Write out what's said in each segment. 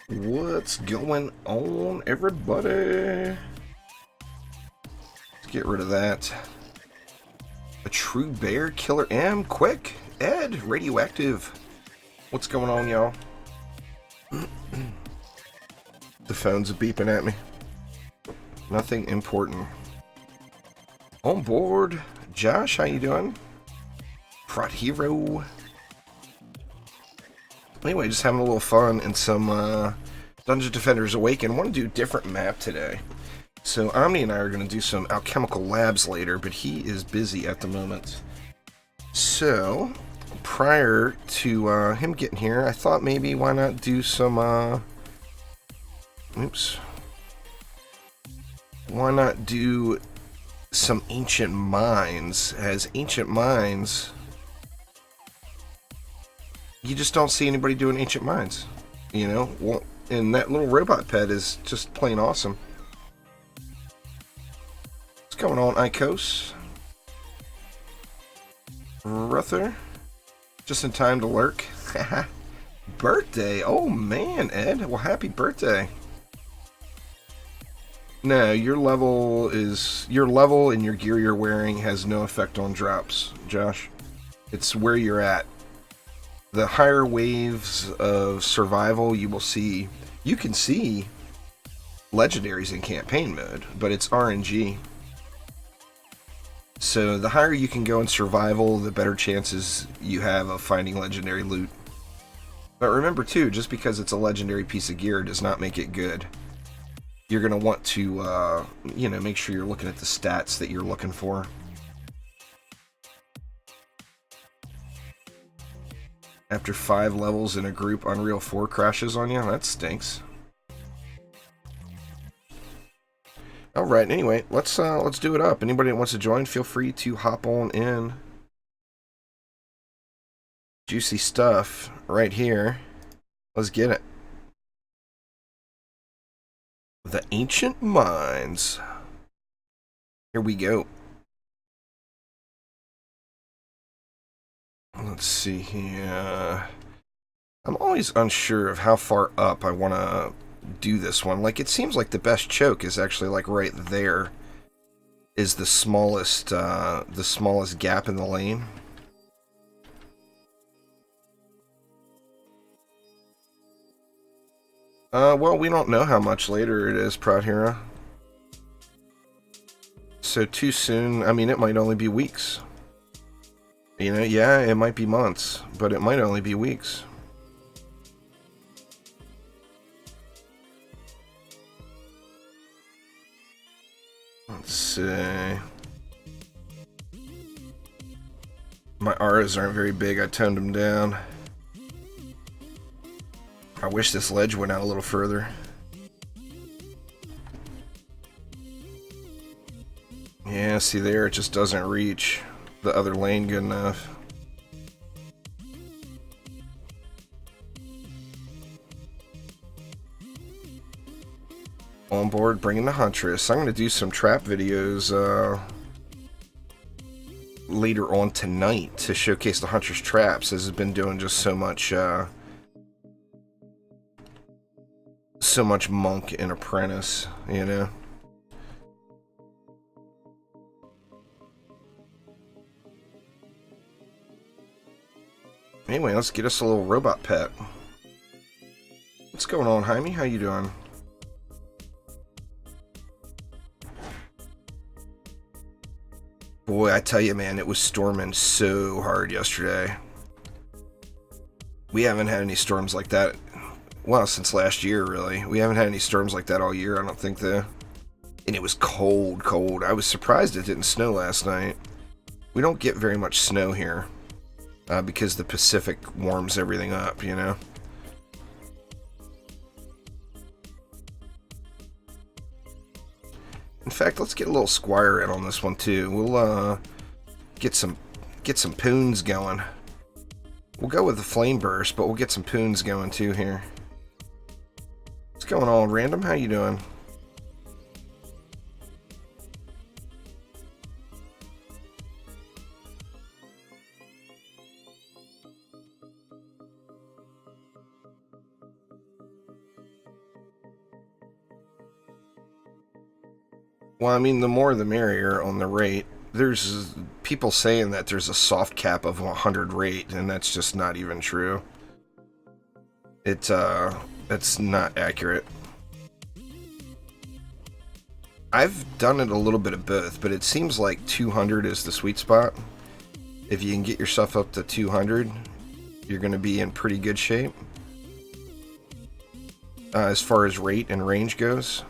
What's going on, everybody? Let's get rid of that. A true bear, Killer M, quick, Ed, radioactive. What's going on, y'all? The phone's beeping at me. Nothing important. On board, Josh, how you doing? Prot Hero. Anyway, just having a little fun in some Dungeon Defenders Awaken. I want to do a different map today. So Omni and I are going to do some alchemical labs later, but he is busy at the moment. So, prior to him getting here, I thought maybe why not do some, why not do some ancient mines, as ancient mines, you just don't see anybody doing ancient mines, you know? Well, and that little robot pet is just plain awesome. What's going on, Icos? Ruther? Just in time to lurk. Birthday? Oh man, Ed. Well, happy birthday. No, your level and your gear you're wearing has no effect on drops, Josh. It's where you're at. The higher waves of survival you will see, you can see legendaries in campaign mode, but it's RNG. So the higher you can go in survival, the better chances you have of finding legendary loot. But remember too, just because it's a legendary piece of gear does not make it good. You're going to want to, make sure you're looking at the stats that you're looking for. After 5 levels in a group, Unreal 4 crashes on you? That stinks. Alright, anyway, let's do it up. Anybody that wants to join, feel free to hop on in. Juicy stuff right here. Let's get it. The Ancient Mines. Here we go. Let's see here. I'm always unsure of how far up I want to do this one. Like, it seems like the best choke is actually like right there is the smallest gap in the lane. Well, we don't know how much later it is, Prot Hero. So too soon, I mean, it might only be weeks. You know, yeah, it might be months, but it might only be weeks. Let's see. My auras aren't very big, I toned them down. I wish this ledge went out a little further. Yeah, see there, it just doesn't reach the other lane good enough. On board, bringing the Huntress. I'm going to do some trap videos later on tonight to showcase the Huntress traps, as it's been doing just so much monk and apprentice, you know. Anyway, let's get us a little robot pet. What's going on, Jaime? How you doing? Boy, I tell you, man, it was storming so hard yesterday. We haven't had any storms like that, well, since last year, really. We haven't had any storms like that all year, I don't think, though. And it was cold, cold. I was surprised it didn't snow last night. We don't get very much snow here, because the Pacific warms everything up, you know? In fact, let's get a little Squire in on this one too. We'll get some poons going. We'll go with the Flame Burst, but we'll get some poons going too here. What's going on, Random? How you doing? Well, I mean, the more the merrier on the rate. There's people saying that there's a soft cap of 100 rate, and that's just not even true. It's not accurate. I've done it a little bit of both, but it seems like 200 is the sweet spot. If you can get yourself up to 200, you're going to be in pretty good shape. As far as rate and range goes.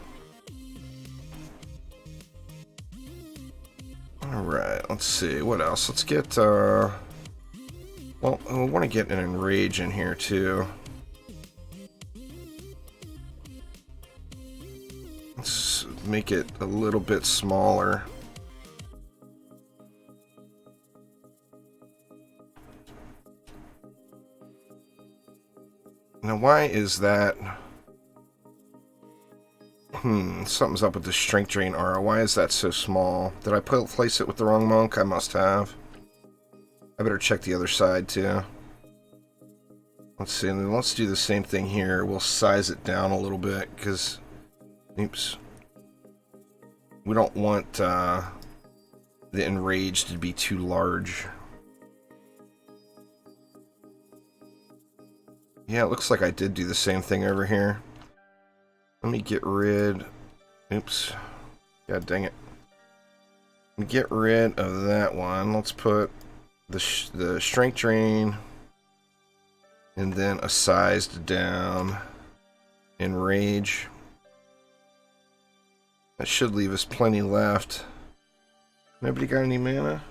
Alright, let's see. What else? Let's get, well, I want to get an enrage in here, too. Let's make it a little bit smaller. Now, why is that? Something's up with the strength drain aura. Why is that so small? Did I place it with the wrong monk? I must have. I better check the other side, too. Let's see, and then let's do the same thing here. We'll size it down a little bit, because... Oops. We don't want the enrage to be too large. Yeah, it looks like I did do the same thing over here. Let me get rid... Oops. God dang it. Get rid of that one. Let's put the strength drain and then a sized down enrage. That should leave us plenty left. Nobody got any mana?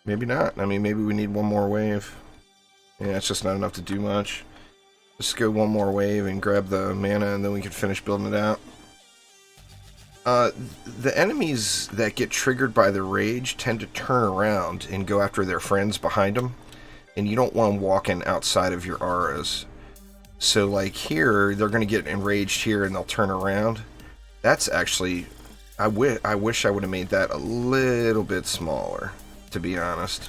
Maybe not. I mean, maybe we need one more wave. Yeah, it's just not enough to do much. Just go one more wave and grab the mana, and then we can finish building it out. The enemies that get triggered by the rage tend to turn around and go after their friends behind them, and you don't want them walking outside of your auras. So, like here, they're going to get enraged here, and they'll turn around. That's actually... I wish I would have made that a little bit smaller, to be honest.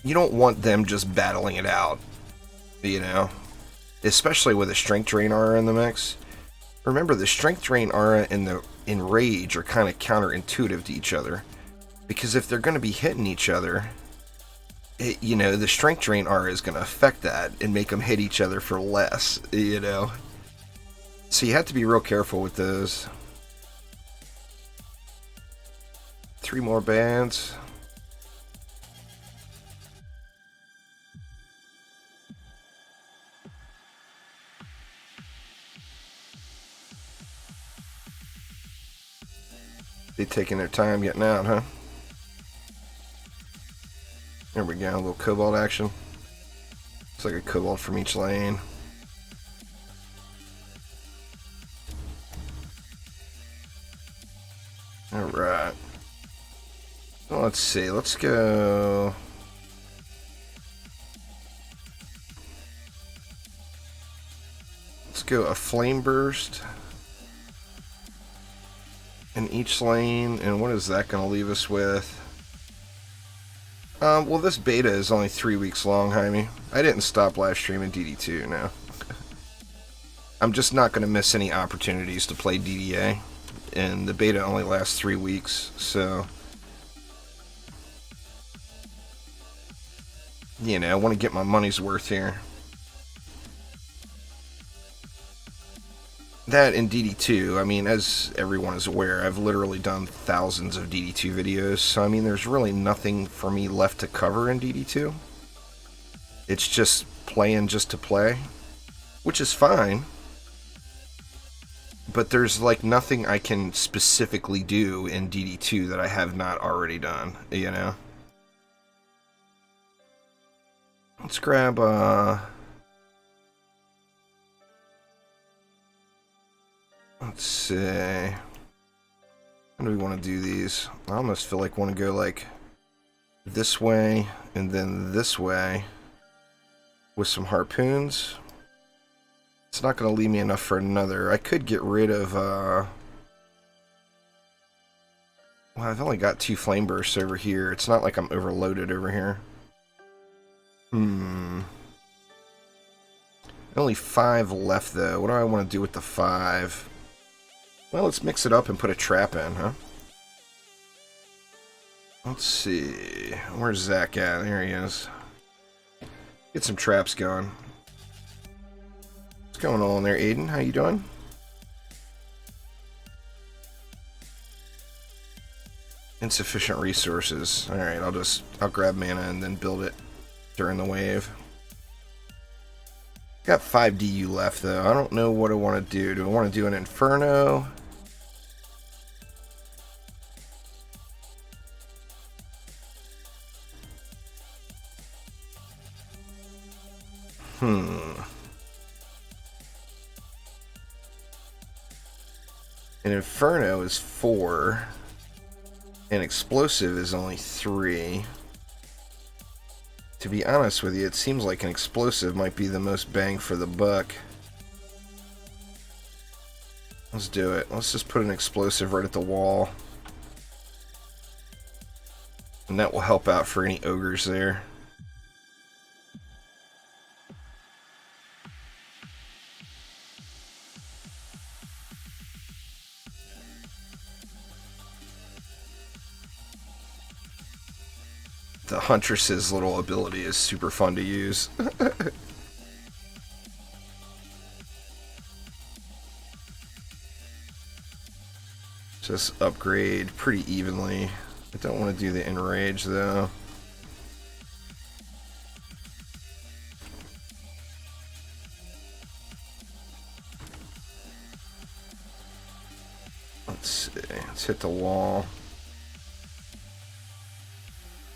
You don't want them just battling it out, you know? Especially with a strength drain aura in the mix. Remember, the strength drain aura and the enrage are kind of counterintuitive to each other. Because if they're going to be hitting each other... you know, the strength drain aura is going to affect that and make them hit each other for less, you know. So you have to be real careful with those. 3 more bands. They taking their time getting out, huh? There we go, a little cobalt action. Looks like a cobalt from each lane. Alright. Well, let's see, let's go... Let's go a flame burst in each lane, and what is that going to leave us with? Well, this beta is only 3 weeks long, Jaime. I didn't stop live streaming DD2, no. I'm just not going to miss any opportunities to play DDA, and the beta only lasts 3 weeks, so... You know, I want to get my money's worth here. That in DD2, I mean, as everyone is aware, I've literally done thousands of DD2 videos, so I mean, there's really nothing for me left to cover in DD2. It's just playing just to play, which is fine, but there's like nothing I can specifically do in DD2 that I have not already done, you know? Let's grab, let's see. How do we want to do these? I almost feel like I want to go like this way, and then this way with some harpoons. It's not going to leave me enough for another. I could get rid of, well, I've only got 2 flame bursts over here. It's not like I'm overloaded over here. Only 5 left, though. What do I want to do with the 5? Well, let's mix it up and put a trap in, huh? Let's see. Where's Zach at? There he is. Get some traps going. What's going on there, Aiden? How you doing? Insufficient resources. Alright, I'll grab mana and then build it during the wave. Got 5 DU left, though. I don't know what I want to do. Do I want to do an Inferno? An Inferno is 4. An Explosive is only 3. To be honest with you, it seems like an Explosive might be the most bang for the buck. Let's do it. Let's just put an Explosive right at the wall. And that will help out for any ogres there. The Huntress's little ability is super fun to use. Just upgrade pretty evenly. I don't want to do the Enrage, though. Let's see. Let's hit the wall.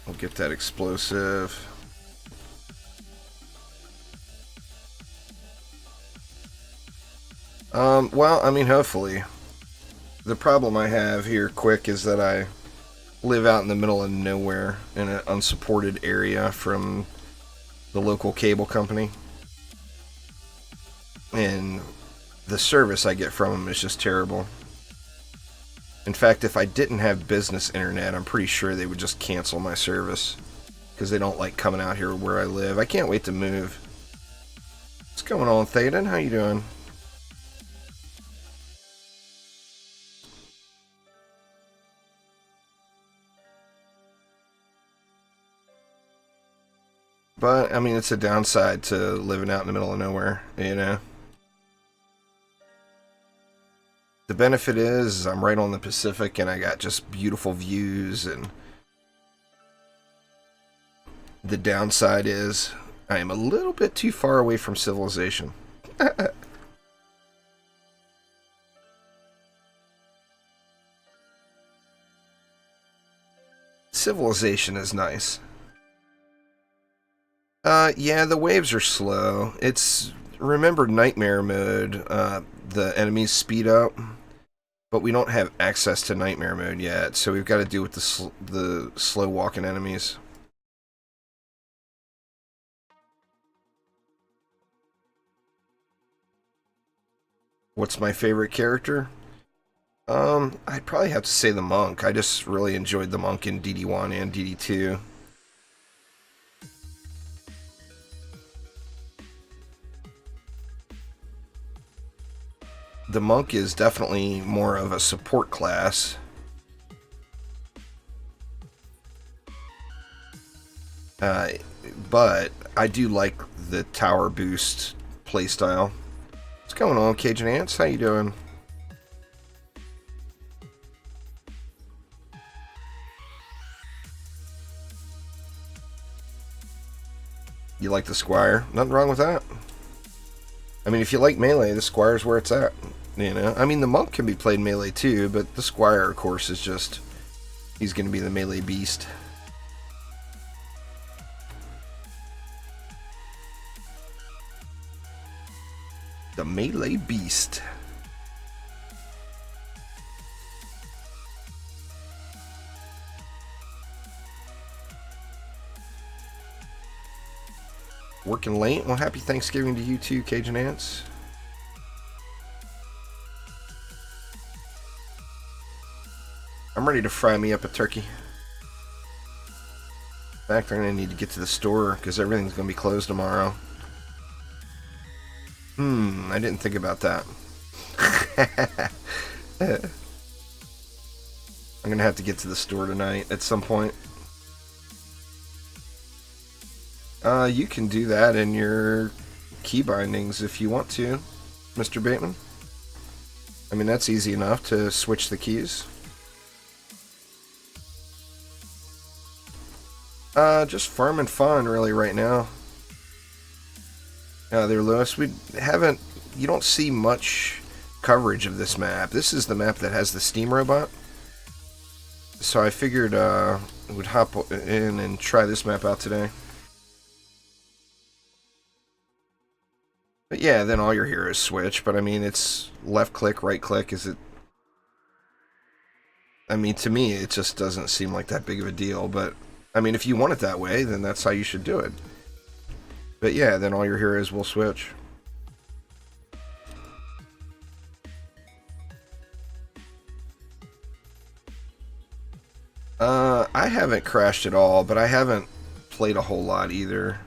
We'll get that Explosive. Well, I mean, hopefully. The problem I have here, quick, is that I live out in the middle of nowhere in an unsupported area from the local cable company. And the service I get from them is just terrible. In fact, if I didn't have business internet, I'm pretty sure they would just cancel my service. Because they don't like coming out here where I live. I can't wait to move. What's going on, Thaden? How you doing? But, I mean, it's a downside to living out in the middle of nowhere, you know? The benefit is I'm right on the Pacific and I got just beautiful views, and the downside is I am a little bit too far away from civilization. Civilization is nice. Yeah, the waves are slow. It's, remember Nightmare mode, the enemies speed up, but we don't have access to Nightmare mode yet, so we've got to deal with the slow walking enemies. What's my favorite character? I'd probably have to say the monk. I just really enjoyed the monk in DD1 and DD2. The monk is definitely more of a support class. But I do like the tower boost playstyle. What's going on, Cajun Ants? How you doing? You like the Squire? Nothing wrong with that. I mean, if you like melee, the Squire's where it's at. You know, I mean, the monk can be played melee too, but the Squire, of course, is just, he's going to be the melee beast. The melee beast. Working late? Well, happy Thanksgiving to you too, Cajun Ants. I'm ready to fry me up a turkey. In fact, I'm going to need to get to the store because everything's going to be closed tomorrow. I didn't think about that. I'm going to have to get to the store tonight at some point. You can do that in your key bindings if you want to, Mr. Bateman. I mean, that's easy enough to switch the keys. Just farming fun really right now. There, Lewis. You don't see much coverage of this map. This is the map that has the steam robot. So I figured would hop in and try this map out today. But yeah, then all your heroes switch. But I mean, it's left click, right click. I mean, to me, it just doesn't seem like that big of a deal. But I mean, if you want it that way, then that's how you should do it. But yeah, then all your heroes will switch. I haven't crashed at all, but I haven't played a whole lot either.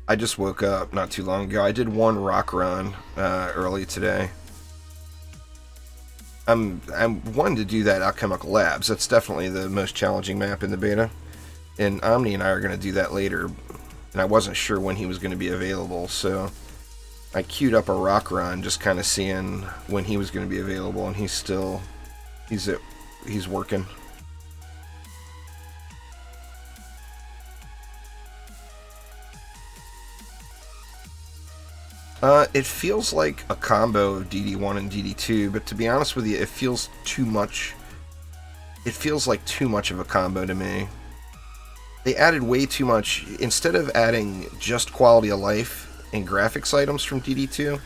I just woke up not too long ago. I did one rock run early today. I'm wanting to do that Alchemical Labs. That's definitely the most challenging map in the beta. And Omni and I are going to do that later. And I wasn't sure when he was going to be available, so I queued up a rock run, just kind of seeing when he was going to be available, and he's working. It feels like a combo of DD1 and DD2, but to be honest with you, it feels too much. It feels like too much of a combo to me. They added way too much. Instead of adding just quality of life and graphics items from DD2,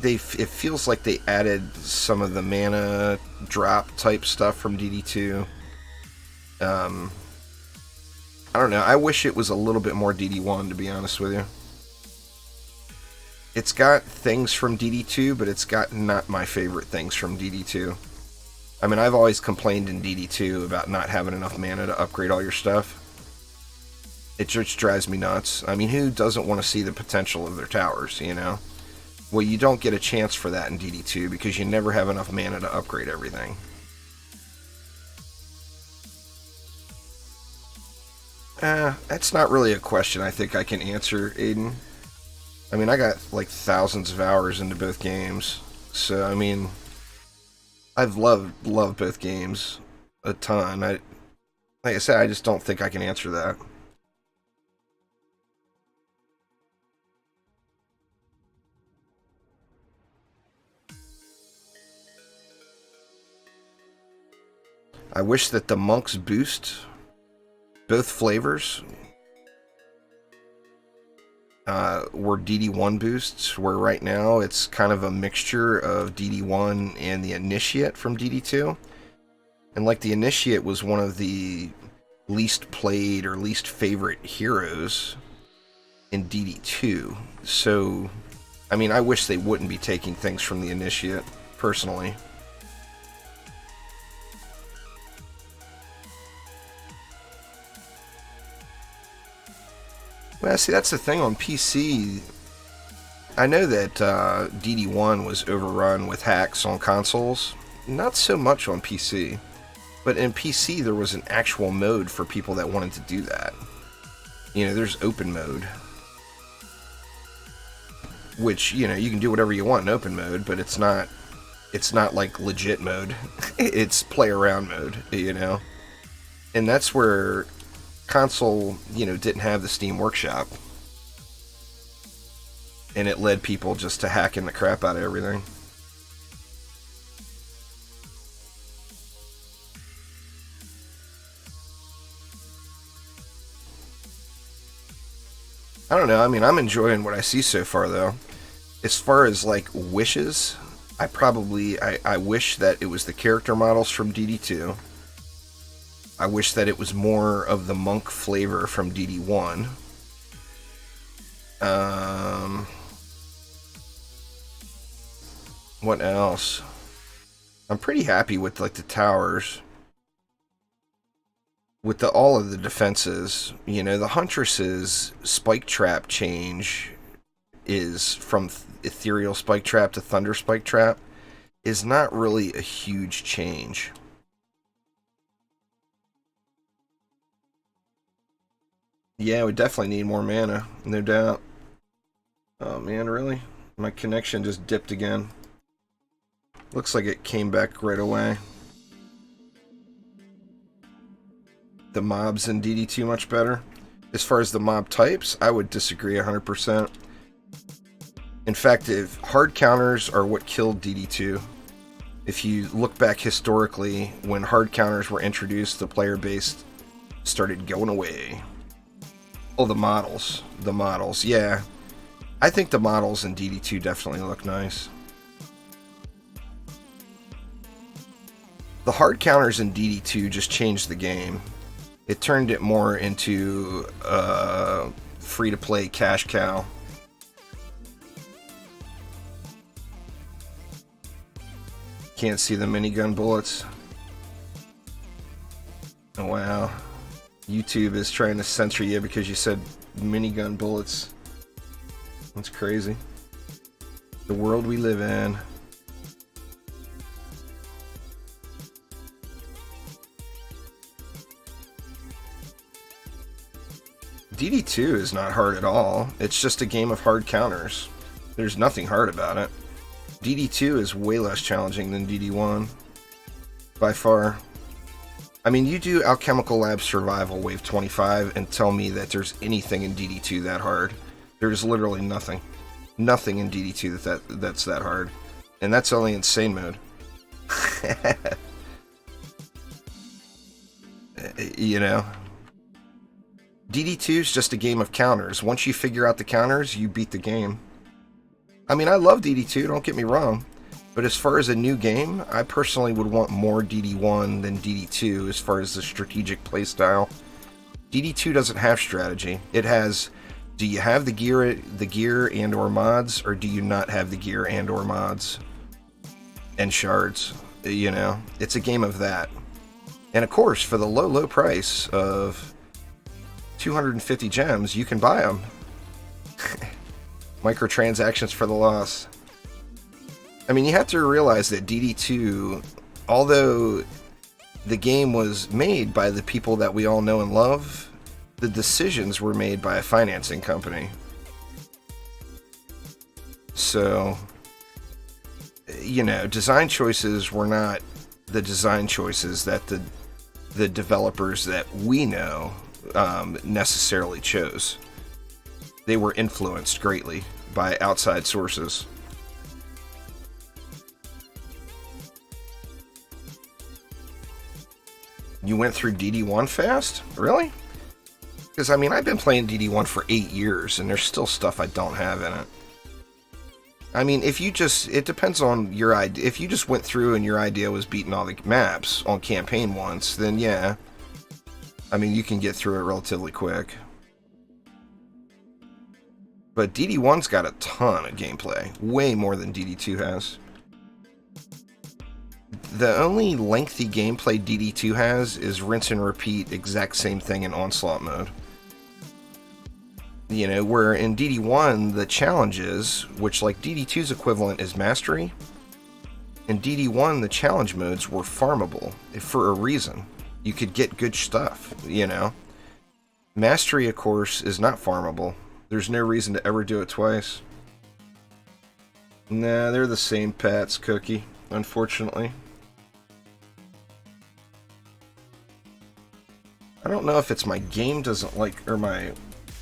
it feels like they added some of the mana drop type stuff from DD2. I don't know. I wish it was a little bit more DD1, to be honest with you. It's got things from DD2, but it's got not my favorite things from DD2. I mean, I've always complained in DD2 about not having enough mana to upgrade all your stuff. It just drives me nuts. I mean, who doesn't want to see the potential of their towers, you know? Well, you don't get a chance for that in DD2 because you never have enough mana to upgrade everything. That's not really a question I think I can answer, Aiden. I mean, I got like thousands of hours into both games, so I mean, I've loved both games a ton. Like I said, I just don't think I can answer that. I wish that the Monk's Boost, both flavors, were DD1 boosts, where right now it's kind of a mixture of DD1 and the Initiate from DD2. And like the Initiate was one of the least played or least favorite heroes in DD2. So, I mean, I wish they wouldn't be taking things from the Initiate, personally. Well, see, that's the thing on PC. I know that DD1 was overrun with hacks on consoles. Not so much on PC. But in PC, there was an actual mode for people that wanted to do that. You know, there's open mode. Which, you know, you can do whatever you want in open mode, but it's not like legit mode. It's play around mode, you know. And that's where console, you know, didn't have the Steam Workshop, and it led people just to hacking the crap out of everything. I don't know. I mean, I'm enjoying what I see so far, though. As far as like wishes, I wish that it was the character models from DD2. I wish that it was more of the monk flavor from DD1. What else? I'm pretty happy with like the towers. With all of the defenses, you know, the Huntress's spike trap change is from ethereal spike trap to thunder spike trap is not really a huge change. Yeah, we definitely need more mana, no doubt. Oh man, really? My connection just dipped again. Looks like it came back right away. The mobs in DD2 much better. As far as the mob types, I would disagree 100%. In fact, if hard counters are what killed DD2, if you look back historically, when hard counters were introduced, the player base started going away. Oh, the models. The models, yeah. I think the models in DD2 definitely look nice. The hard counters in DD2 just changed the game. It turned it more into a free-to-play cash cow. Can't see the minigun bullets. Oh, wow. YouTube is trying to censor you because you said minigun bullets. That's crazy. The world we live in. DD2 is not hard at all. It's just a game of hard counters. There's nothing hard about it. DD2 is way less challenging than DD1. By far. I mean, you do Alchemical Lab Survival Wave 25 and tell me that there's anything in DD2 that hard. There's literally nothing. Nothing in DD2 that's that hard. And that's only insane mode. You know? DD2 is just a game of counters. Once you figure out the counters, you beat the game. I mean, I love DD2, don't get me wrong. But as far as a new game, I personally would want more DD1 than DD2 as far as the strategic playstyle. DD2 doesn't have strategy. It has, do you have the gear and or mods, or do you not have the gear and or mods? And shards, you know? It's a game of that. And of course, for the low price of 250 gems, you can buy them. Microtransactions for the loss. I mean, you have to realize that DD2, although the game was made by the people that we all know and love, the decisions were made by a financing company. So, you know, design choices were not the design choices that the developers that we know necessarily chose. They were influenced greatly by outside sources. You went through DD1 fast? Really? Because, I mean, I've been playing DD1 for 8 years, and there's still stuff I don't have in it. I mean, if you just... It depends on your idea. If you just went through and your idea was beating all the maps on campaign once, then yeah. I mean, you can get through it relatively quick. But DD1's got a ton of gameplay. Way more than DD2 has. The only lengthy gameplay DD2 has is rinse and repeat exact same thing in Onslaught mode. You know, where in DD1, the challenges, which like DD2's equivalent is Mastery, in DD1, the challenge modes were farmable for a reason. You could get good stuff, you know. Mastery, of course, is not farmable. There's no reason to ever do it twice. Nah, they're the same pets, Cookie, unfortunately. I don't know if it's my game doesn't like, or my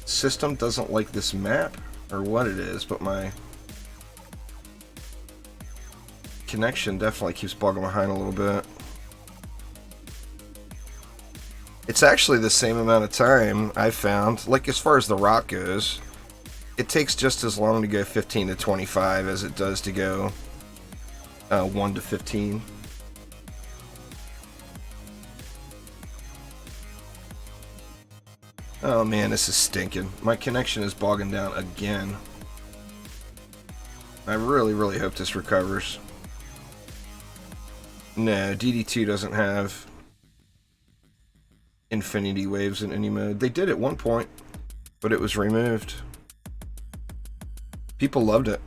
system doesn't like this map, or what it is, but my connection definitely keeps bugging behind a little bit. It's actually the same amount of time I found. Like, as far as the rock goes, it takes just as long to go 15 to 25 as it does to go 1 to 15. Oh man, this is stinking. My connection is bogging down again. I really, really hope this recovers. No, DD2 doesn't have infinity waves in any mode. They did at one point, but it was removed. People loved it.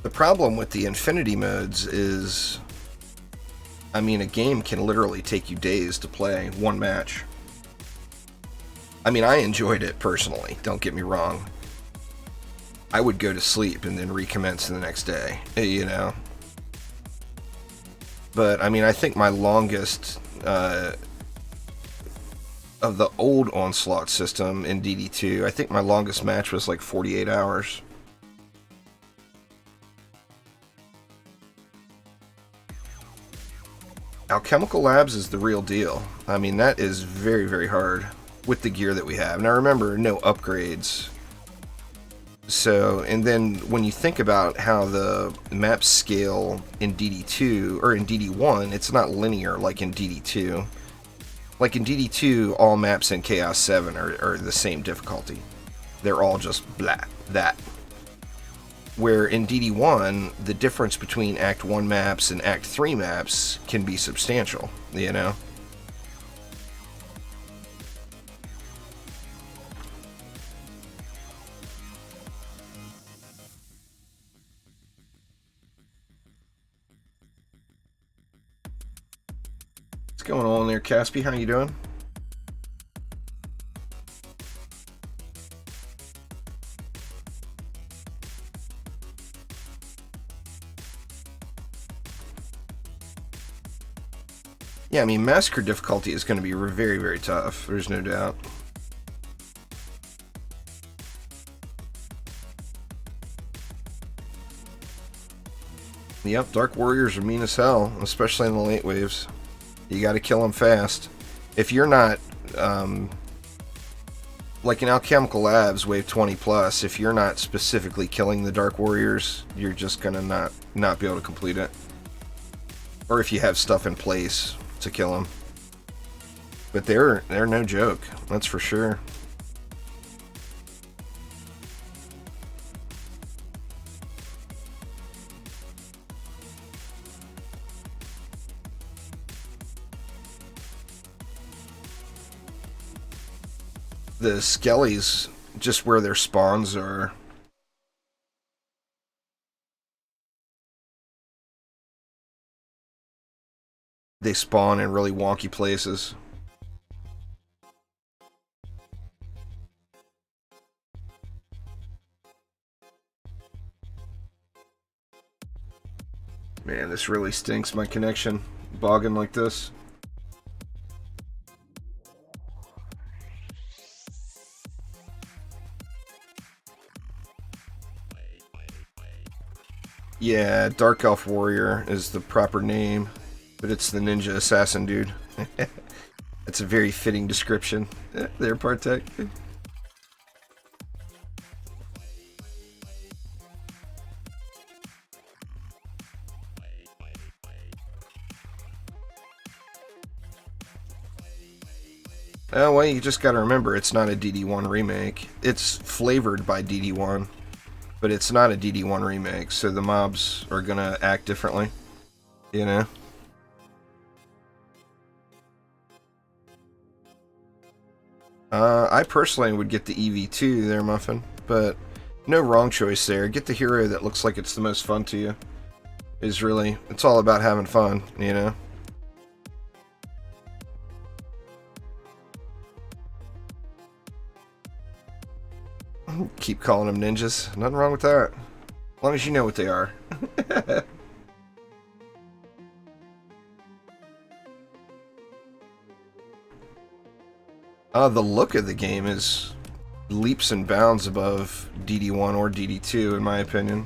The problem with the infinity modes is, I mean, a game can literally take you days to play one match. I mean, I enjoyed it personally, don't get me wrong. I would go to sleep and then recommence the next day, you know. But, I mean, I think my longest of the old Onslaught system in DD2, I think my longest match was like 48 hours. Alchemical Labs is the real deal. I mean, that is very, very hard with the gear that we have. Now remember, no upgrades. So, and then when you think about how the maps scale in DD2, or in DD1, it's not linear like in DD2. Like in DD2, all maps in Chaos 7 are the same difficulty. They're all just blah, that. Where in DD1, the difference between Act 1 maps and Act 3 maps can be substantial, you know? What's going on there, Caspi? How you doing? Yeah, I mean, Massacre difficulty is going to be very, very tough. There's no doubt. Yep, Dark Warriors are mean as hell, especially in the late waves. You got to kill them fast. If you're not, like in Alchemical Labs, wave 20 plus, if you're not specifically killing the Dark Warriors, you're just going to not be able to complete it. Or if you have stuff in place to kill them. But they're no joke, that's for sure. The Skellies, just where their spawns are, they spawn in really wonky places. Man, this really stinks, my connection bogging like this. Yeah, Dark Elf Warrior is the proper name, but it's the Ninja Assassin dude. That's a very fitting description. There, Partek. Oh, well, you just gotta remember, it's not a DD1 remake. It's flavored by DD1, but it's not a DD1 remake, so the mobs are gonna act differently, you know? I personally would get the EV2 there, Muffin, but no wrong choice there. Get the hero that looks like it's the most fun to you. It's all about having fun, you know? Keep calling them ninjas. Nothing wrong with that. As long as you know what they are. The look of the game is leaps and bounds above DD1 or DD2, in my opinion.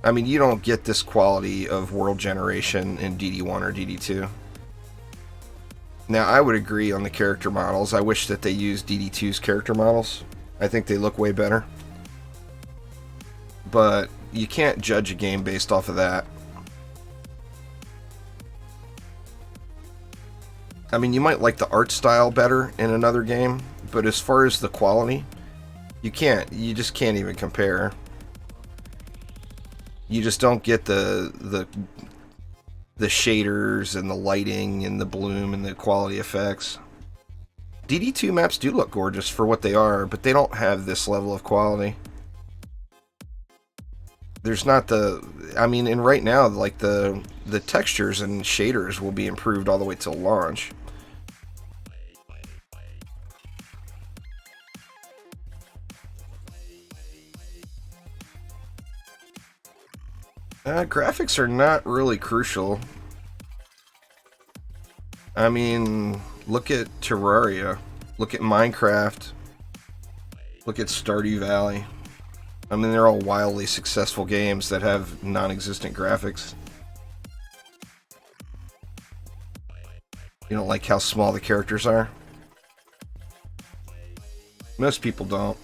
I mean, you don't get this quality of world generation in DD1 or DD2. Now, I would agree on the character models. I wish that they used DD2's character models. I think they look way better. But you can't judge a game based off of that. I mean, you might like the art style better in another game, but as far as the quality, you just can't even compare. You just don't get the shaders and the lighting and the bloom and the quality effects. DD2 maps do look gorgeous for what they are, but they don't have this level of quality. There's not the... I mean, and right now, like, the textures and shaders will be improved all the way till launch. Graphics are not really crucial. I mean, look at Terraria. Look at Minecraft. Look at Stardew Valley. I mean, they're all wildly successful games that have non-existent graphics. You don't like how small the characters are? Most people don't.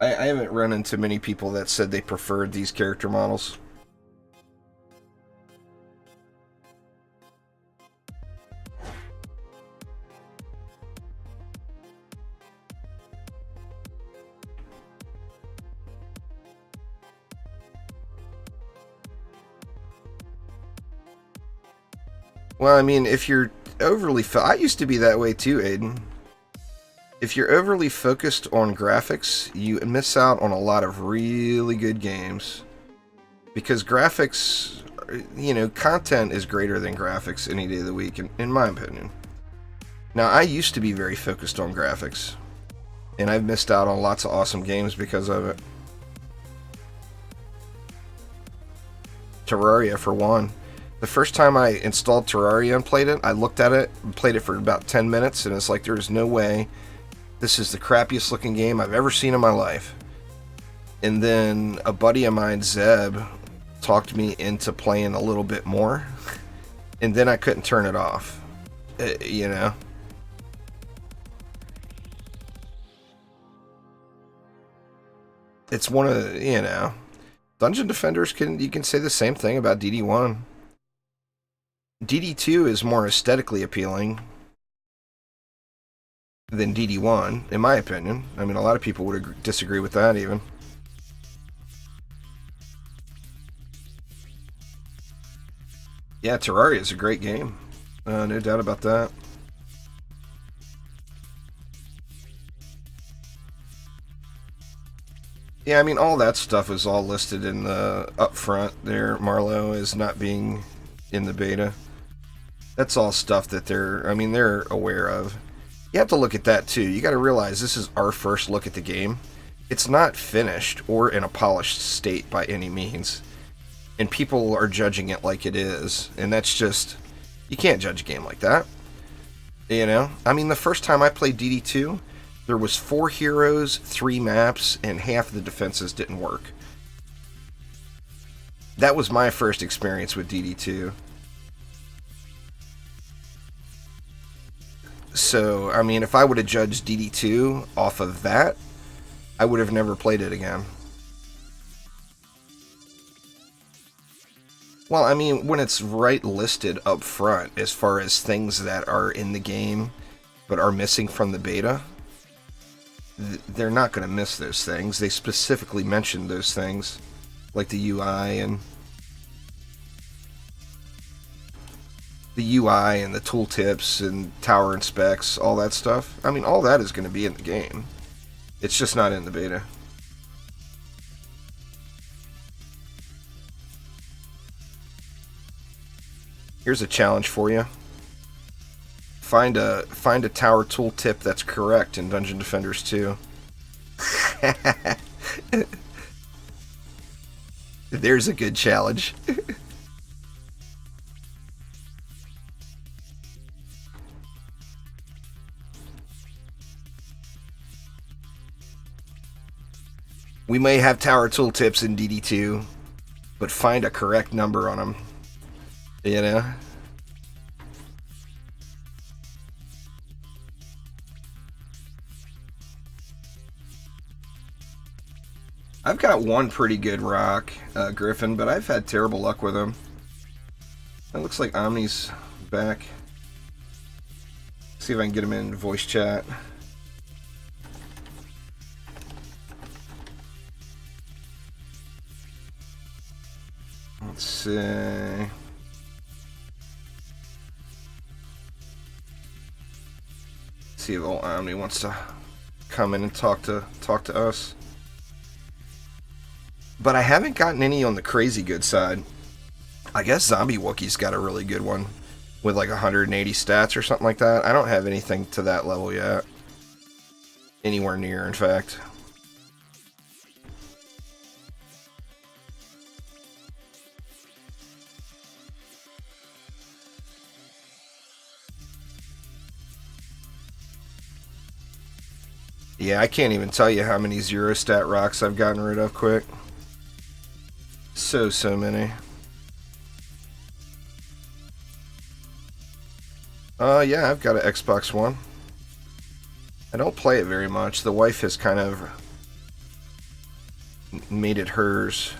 I haven't run into many people that said they preferred these character models. Well, I mean, if you're overly... I used to be that way too, Aiden. If you're overly focused on graphics, you miss out on a lot of really good games. Because graphics, you know, content is greater than graphics any day of the week, in my opinion. Now, I used to be very focused on graphics. And I've missed out on lots of awesome games because of it. Terraria, for one. The first time I installed Terraria and played it, I looked at it and played it for about 10 minutes, and it's like, there's no way. This is the crappiest looking game I've ever seen in my life. And then a buddy of mine, Zeb, talked me into playing a little bit more, and then I couldn't turn it off. You know? It's one of the, you know... Dungeon Defenders, you can say the same thing about DD1. DD2 is more aesthetically appealing than DD1, in my opinion. I mean, a lot of people would disagree with that, even. Yeah, Terraria is a great game. No doubt about that. Yeah, I mean, all that stuff is all listed in the upfront there, Marlo, as not being in the beta. That's all stuff that they're aware of. You have to look at that too. You got to realize this is our first look at the game. It's not finished or in a polished state by any means. And people are judging it like it is. And that's just... You can't judge a game like that. You know? I mean, the first time I played DD2, there was 4 heroes, 3 maps, and half of the defenses didn't work. That was my first experience with DD2. So, I mean, if I would have judged DD2 off of that, I would have never played it again. Well, I mean, when it's right listed up front as far as things that are in the game but are missing from the beta, they're not going to miss those things. They specifically mentioned those things, like the UI and the tooltips and tower inspects, all that stuff. I mean, all that is going to be in the game. It's just not in the beta. Here's a challenge for you. Find a tower tooltip that's correct in Dungeon Defenders 2. There's a good challenge. We may have tower tooltips in DD2, but find a correct number on them. You know? I've got one pretty good rock, Griffin, but I've had terrible luck with him. It looks like Omni's back. See if I can get him in voice chat. Let's see. See if old Omni wants to come in and talk to us. But I haven't gotten any on the crazy good side. I guess Zombie Wookiee's got a really good one with like 180 stats or something like that. I don't have anything to that level yet. Anywhere near, in fact. Yeah, I can't even tell you how many 0 stat rocks I've gotten rid of quick. So many. Yeah, I've got an Xbox One. I don't play it very much. The wife has kind of made it hers.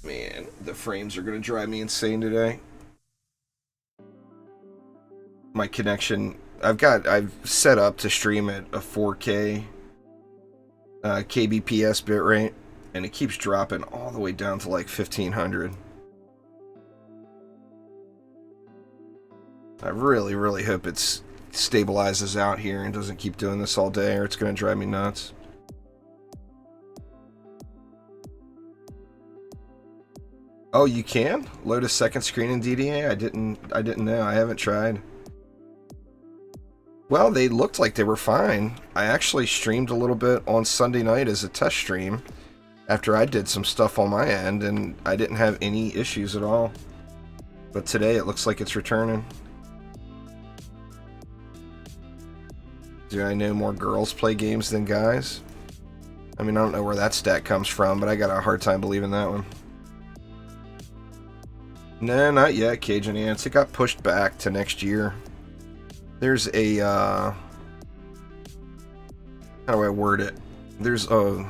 Man, the frames are gonna drive me insane today. My connection, I've set up to stream at a 4K kbps bitrate, and it keeps dropping all the way down to like 1500. I really hope it stabilizes out here and doesn't keep doing this all day, or it's gonna drive me nuts. Oh, you can load a second screen in DDA? I didn't know. I haven't tried. Well, they looked like they were fine. I actually streamed a little bit on Sunday night as a test stream after I did some stuff on my end, and I didn't have any issues at all. But today it looks like it's returning. Do I know more girls play games than guys? I mean, I don't know where that stat comes from, but I got a hard time believing that one. No, not yet, Cajun Ants. It got pushed back to next year. There's a, how do I word it? There's a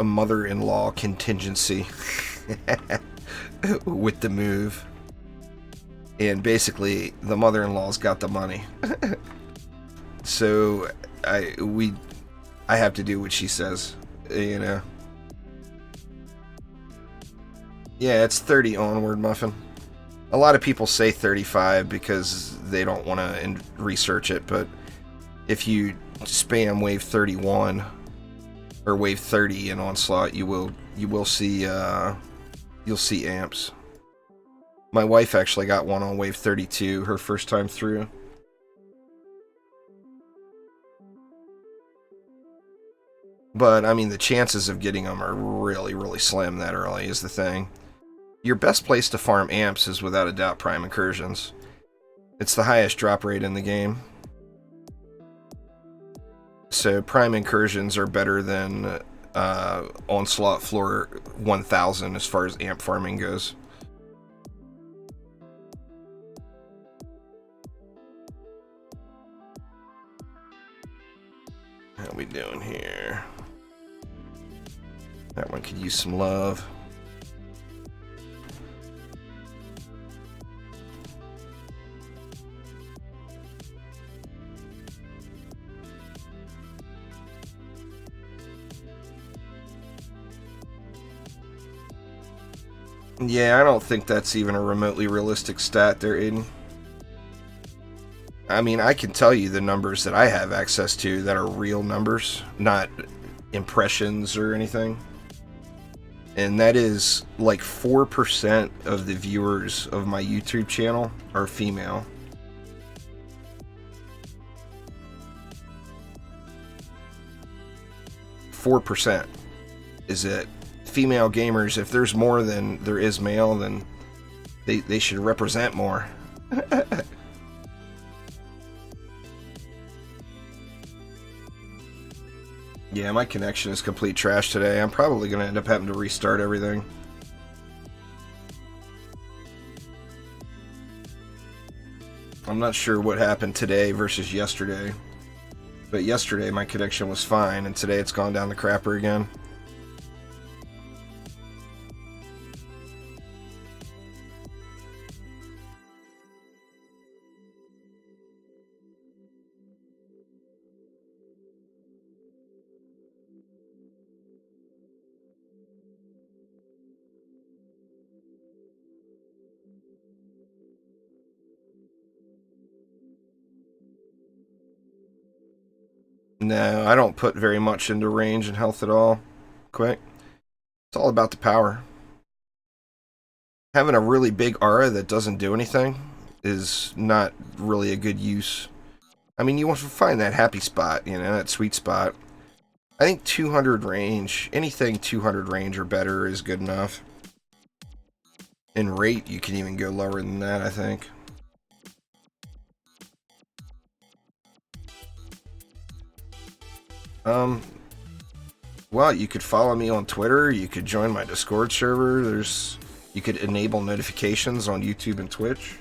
mother-in-law contingency with the move. And basically, the mother-in-law's got the money. So, I have to do what she says, you know. Yeah, it's 30 onward, Muffin. A lot of people say 35 because they don't want to research it, but if you spam wave 31 or wave 30 in Onslaught, you will see you'll see amps. My wife actually got one on wave 32 her first time through. But I mean, the chances of getting them are really slim that early is the thing. Your best place to farm amps is without a doubt Prime Incursions. It's the highest drop rate in the game. So Prime Incursions are better than Onslaught Floor 1000 as far as amp farming goes. How we doing here? That one could use some love. Yeah, I don't think that's even a remotely realistic stat there, Aiden. I mean, I can tell you the numbers that I have access to that are real numbers, not impressions or anything. And that is like 4% of the viewers of my YouTube channel are female. %. Is it? Female gamers, if there's more than there is male, then they should represent more. Yeah, my connection is complete trash today. I'm probably going to end up having to restart everything. I'm not sure what happened today versus yesterday. But yesterday my connection was fine, and today it's gone down the crapper again. No, I don't put very much into range and health at all. Quick. It's all about the power. Having a really big aura that doesn't do anything is not really a good use. I mean, you want to find that happy spot, you know, that sweet spot. I think 200 range, anything 200 range or better is good enough. In rate, you can even go lower than that, I think. Well, you could follow me on Twitter, you could join my Discord server, you could enable notifications on YouTube and Twitch.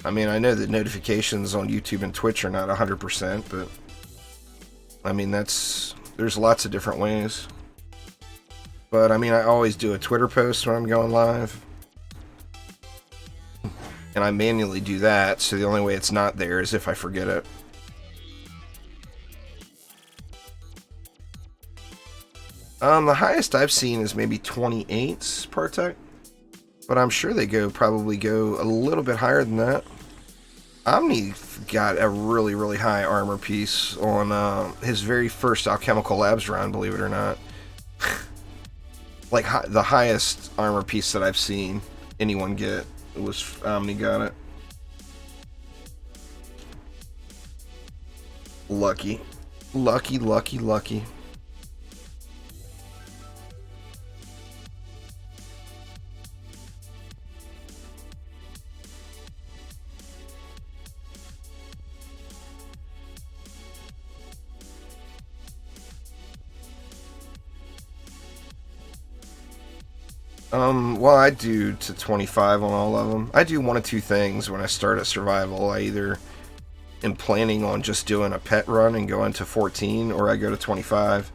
I mean, I know that notifications on YouTube and Twitch are not 100%, but I mean, there's lots of different ways. But I mean, I always do a Twitter post when I'm going live. And I manually do that, so the only way it's not there is if I forget it. The highest I've seen is maybe 28s per tech, but I'm sure they probably go a little bit higher than that. Omni got a really, really high armor piece on his very first Alchemical Labs run, believe it or not. Like, the highest armor piece that I've seen anyone get was Omni got it. Lucky. Lucky, lucky, lucky. Well, I do to 25 on all of them. I do one of two things when I start at survival. I either am planning on just doing a pet run and going to 14, or I go to 25.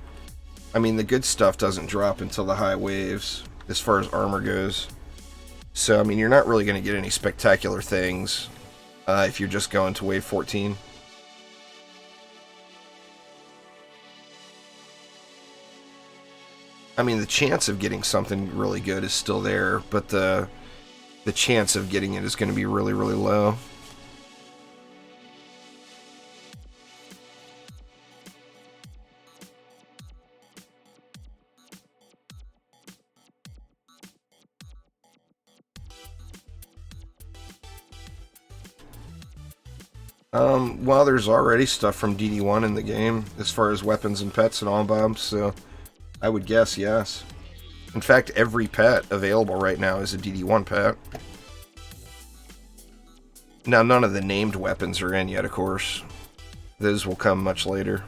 I mean, the good stuff doesn't drop until the high waves, as far as armor goes. So, I mean, you're not really going to get any spectacular things if you're just going to wave 14. I mean, the chance of getting something really good is still there, but the chance of getting it is going to be really, really low. Well, there's already stuff from DD1 in the game, as far as weapons and pets and all bombs, so I would guess yes. In fact, every pet available right now is a DD1 pet. Now, none of the named weapons are in yet, of course. Those will come much later.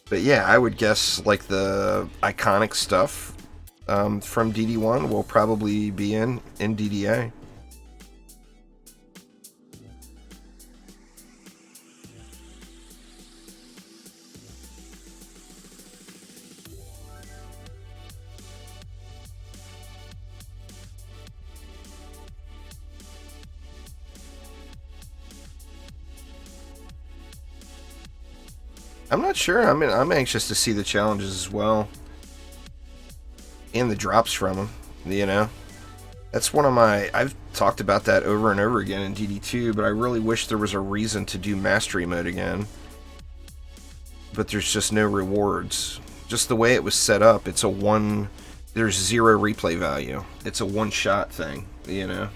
But yeah, I would guess like the iconic stuff from DD1 will probably be in DDA. I'm not sure. I'm anxious to see the challenges as well. And the drops from them, you know. That's one of my... I've talked about that over and over again in DD2, but I really wish there was a reason to do Mastery Mode again. But there's just no rewards. Just the way it was set up, it's a one... There's zero replay value. It's a one-shot thing, you know.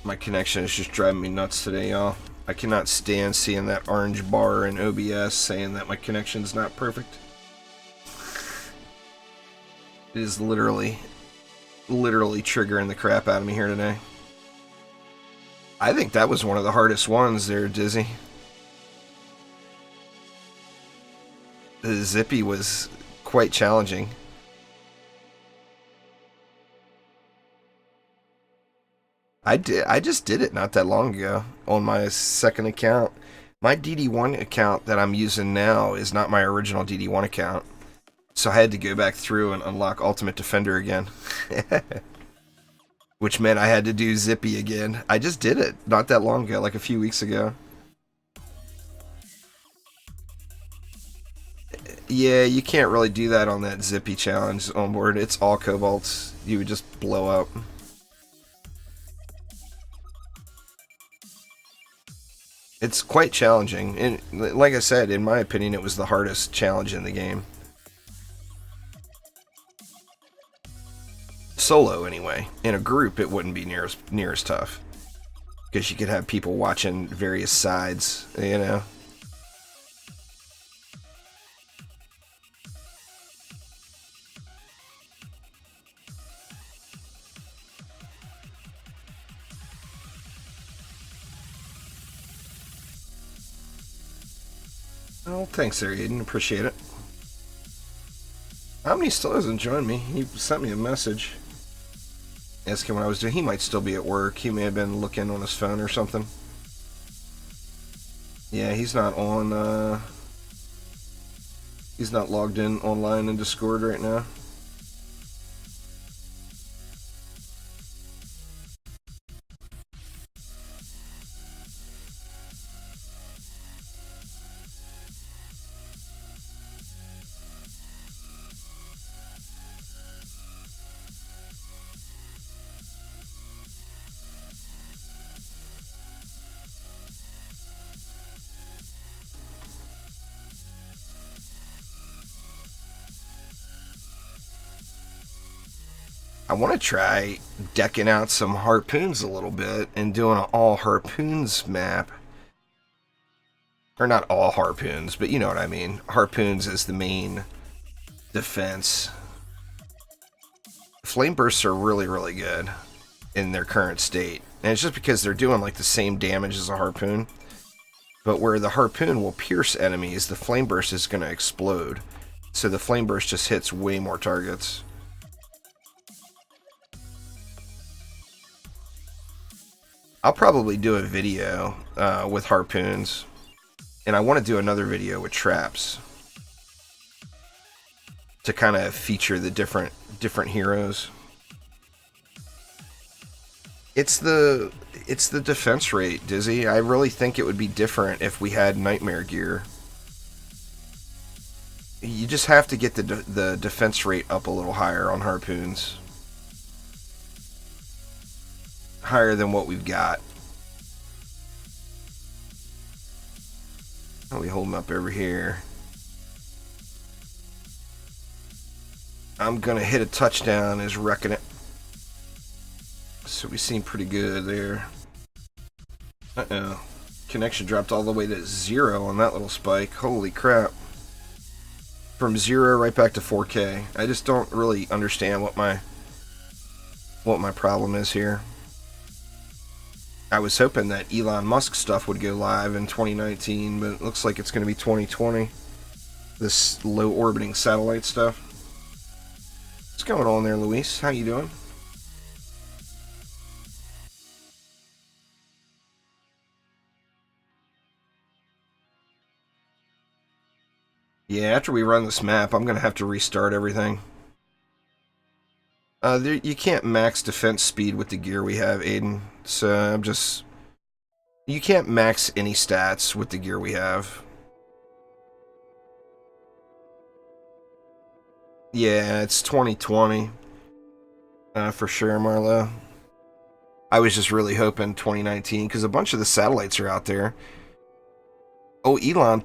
My connection is just driving me nuts today, y'all. I cannot stand seeing that orange bar in OBS saying that my connection's not perfect. It is literally literally triggering the crap out of me here today. I think that was one of the hardest ones there, Dizzy. The Zippy was quite challenging. I just did it not that long ago on my second account. My DD1 account that I'm using now is not my original DD1 account. So I had to go back through and unlock Ultimate Defender again. Which meant I had to do Zippy again. I just did it not that long ago, like a few weeks ago. Yeah, you can't really do that on that Zippy challenge on board. It's all Cobalts. You would just blow up. It's quite challenging. And like I said, in my opinion, it was the hardest challenge in the game. Solo, anyway. In a group, it wouldn't be near as tough. Because you could have people watching various sides, you know? Oh, thanks there, Aiden. Appreciate it. Omni still hasn't joined me. He sent me a message asking what I was doing. He might still be at work. He may have been looking on his phone or something. Yeah, he's not on, he's not logged in online in Discord right now. I want to try decking out some harpoons a little bit and doing an all harpoons map. Or not all harpoons, but you know what I mean. Harpoons is the main defense. Flame bursts are really, really good in their current state. And it's just because they're doing like the same damage as a harpoon. But where the harpoon will pierce enemies, the flame burst is going to explode. So the flame burst just hits way more targets. I'll probably do a video with harpoons, and I want to do another video with traps to kind of feature the different heroes. It's the defense rate, Dizzy. I really think it would be different if we had nightmare gear. You just have to get the defense rate up a little higher on harpoons. Higher than what we've got. How do we hold them up over here? I'm gonna hit a touchdown is wrecking it. So we seem pretty good there. Uh-oh. Connection dropped all the way to 0 on that little spike. Holy crap. From 0 right back to 4K. I just don't really understand what my problem is here. I was hoping that Elon Musk stuff would go live in 2019, but it looks like it's going to be 2020. This low orbiting satellite stuff. What's going on there, Luis? How you doing? Yeah, after we run this map, I'm going to have to restart everything. You can't max defense speed with the gear we have, Aiden. So you can't max any stats with the gear we have. Yeah, it's 2020. For sure, Marlo. I was just really hoping 2019, because a bunch of the satellites are out there. Oh, Elon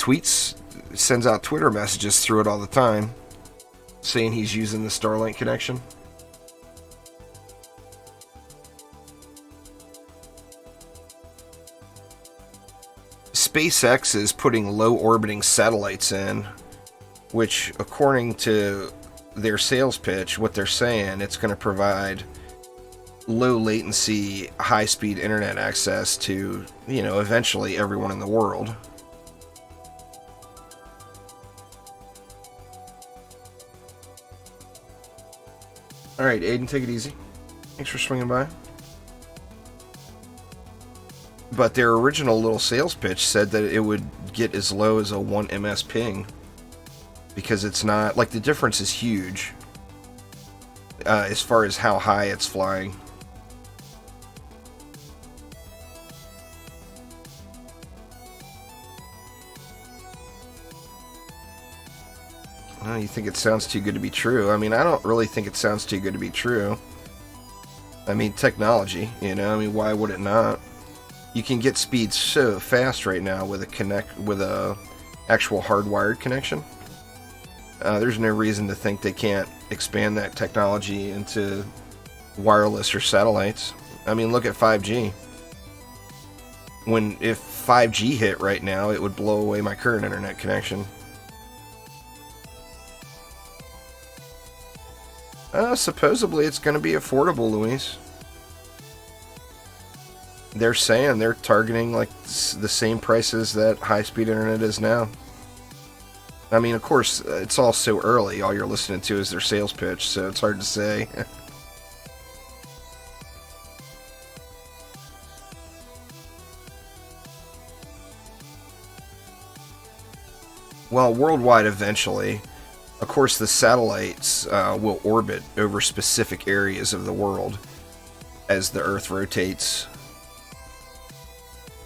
sends out Twitter messages through it all the time, saying he's using the Starlink connection. SpaceX is putting low orbiting satellites in, which according to their sales pitch, what they're saying, it's going to provide low latency, high speed internet access to, you know, eventually everyone in the world. Alright, Aiden, take it easy. Thanks for swinging by. But their original little sales pitch said that it would get as low as a 1 ms ping. Because it's not, like, the difference is huge. As far as how high it's flying. Oh, you think it sounds too good to be true? I mean, I don't really think it sounds too good to be true. I mean, technology, you know, I mean, why would it not? You can get speeds so fast right now with a actual hardwired connection. There's no reason to think they can't expand that technology into wireless or satellites. I mean, look at 5G. If 5G hit right now, it would blow away my current internet connection. Supposedly it's going to be affordable, Luis. They're saying they're targeting like the same prices that high-speed internet is now. I mean, of course, it's all so early. All you're listening to is their sales pitch, so it's hard to say. Well, worldwide eventually. Of course, the satellites will orbit over specific areas of the world as the Earth rotates.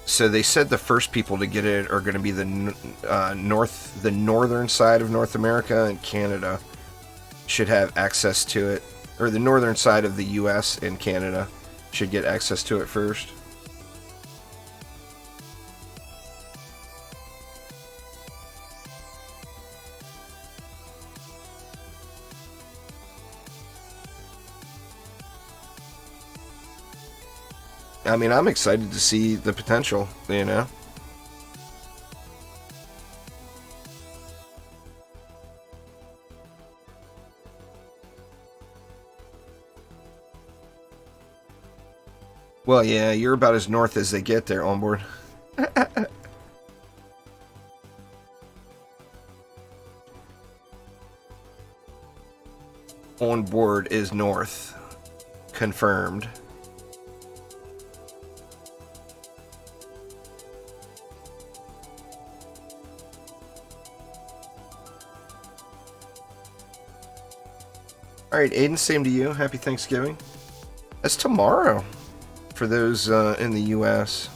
So they said the first people to get it are going to be the northern side of North America, and Canada should have access to it. Or the northern side of the US and Canada should get access to it first. I mean, I'm excited to see the potential, you know? Well, yeah, you're about as north as they get there, onboard. Onboard is north. Confirmed. Alright, Aiden, same to you. Happy Thanksgiving. That's tomorrow for those in the US.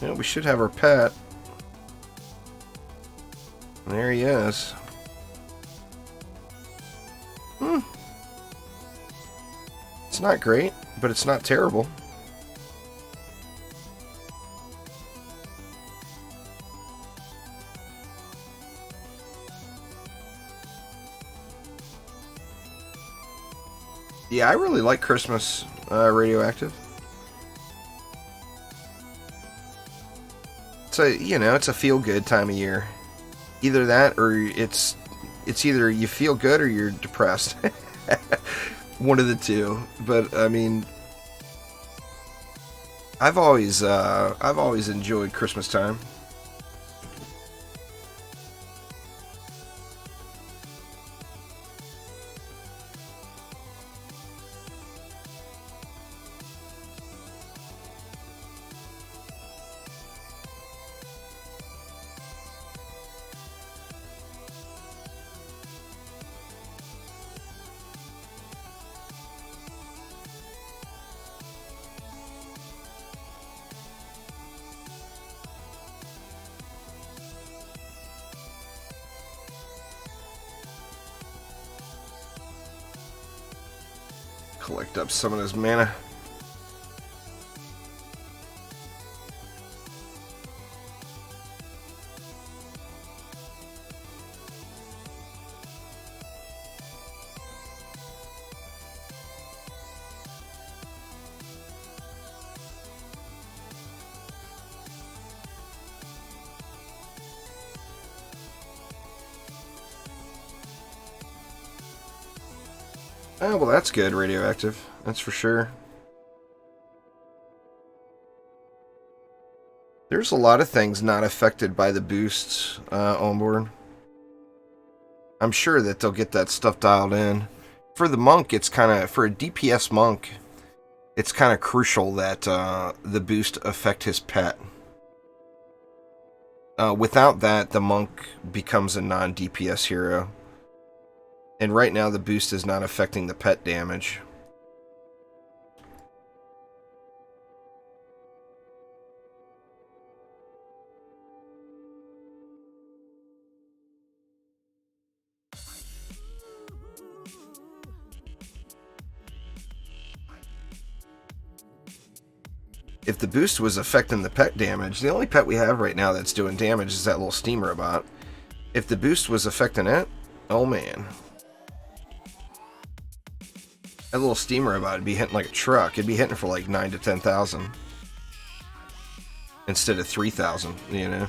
Yeah, we should have our pet. There he is. It's not great, but it's not terrible. Yeah, I really like Christmas Radioactive. It's it's a feel-good time of year. Either that, or it's either you feel good or you're depressed. One of the two. But I mean, I've always enjoyed Christmas time. Collect up some of his mana. Oh, well, that's good, radioactive. That's for sure. There's a lot of things not affected by the boosts on board. I'm sure that they'll get that stuff dialed in. For the monk, it's kind of, for a DPS monk, it's kind of crucial that the boost affect his pet. Without that, the monk becomes a non-DPS hero. And right now, the boost is not affecting the pet damage. If the boost was affecting the pet damage, the only pet we have right now that's doing damage is that little steam robot. If the boost was affecting it, oh man. That little steam robot would be hitting like a truck. It'd be hitting for like 9 to 10,000. Instead of 3,000, you know?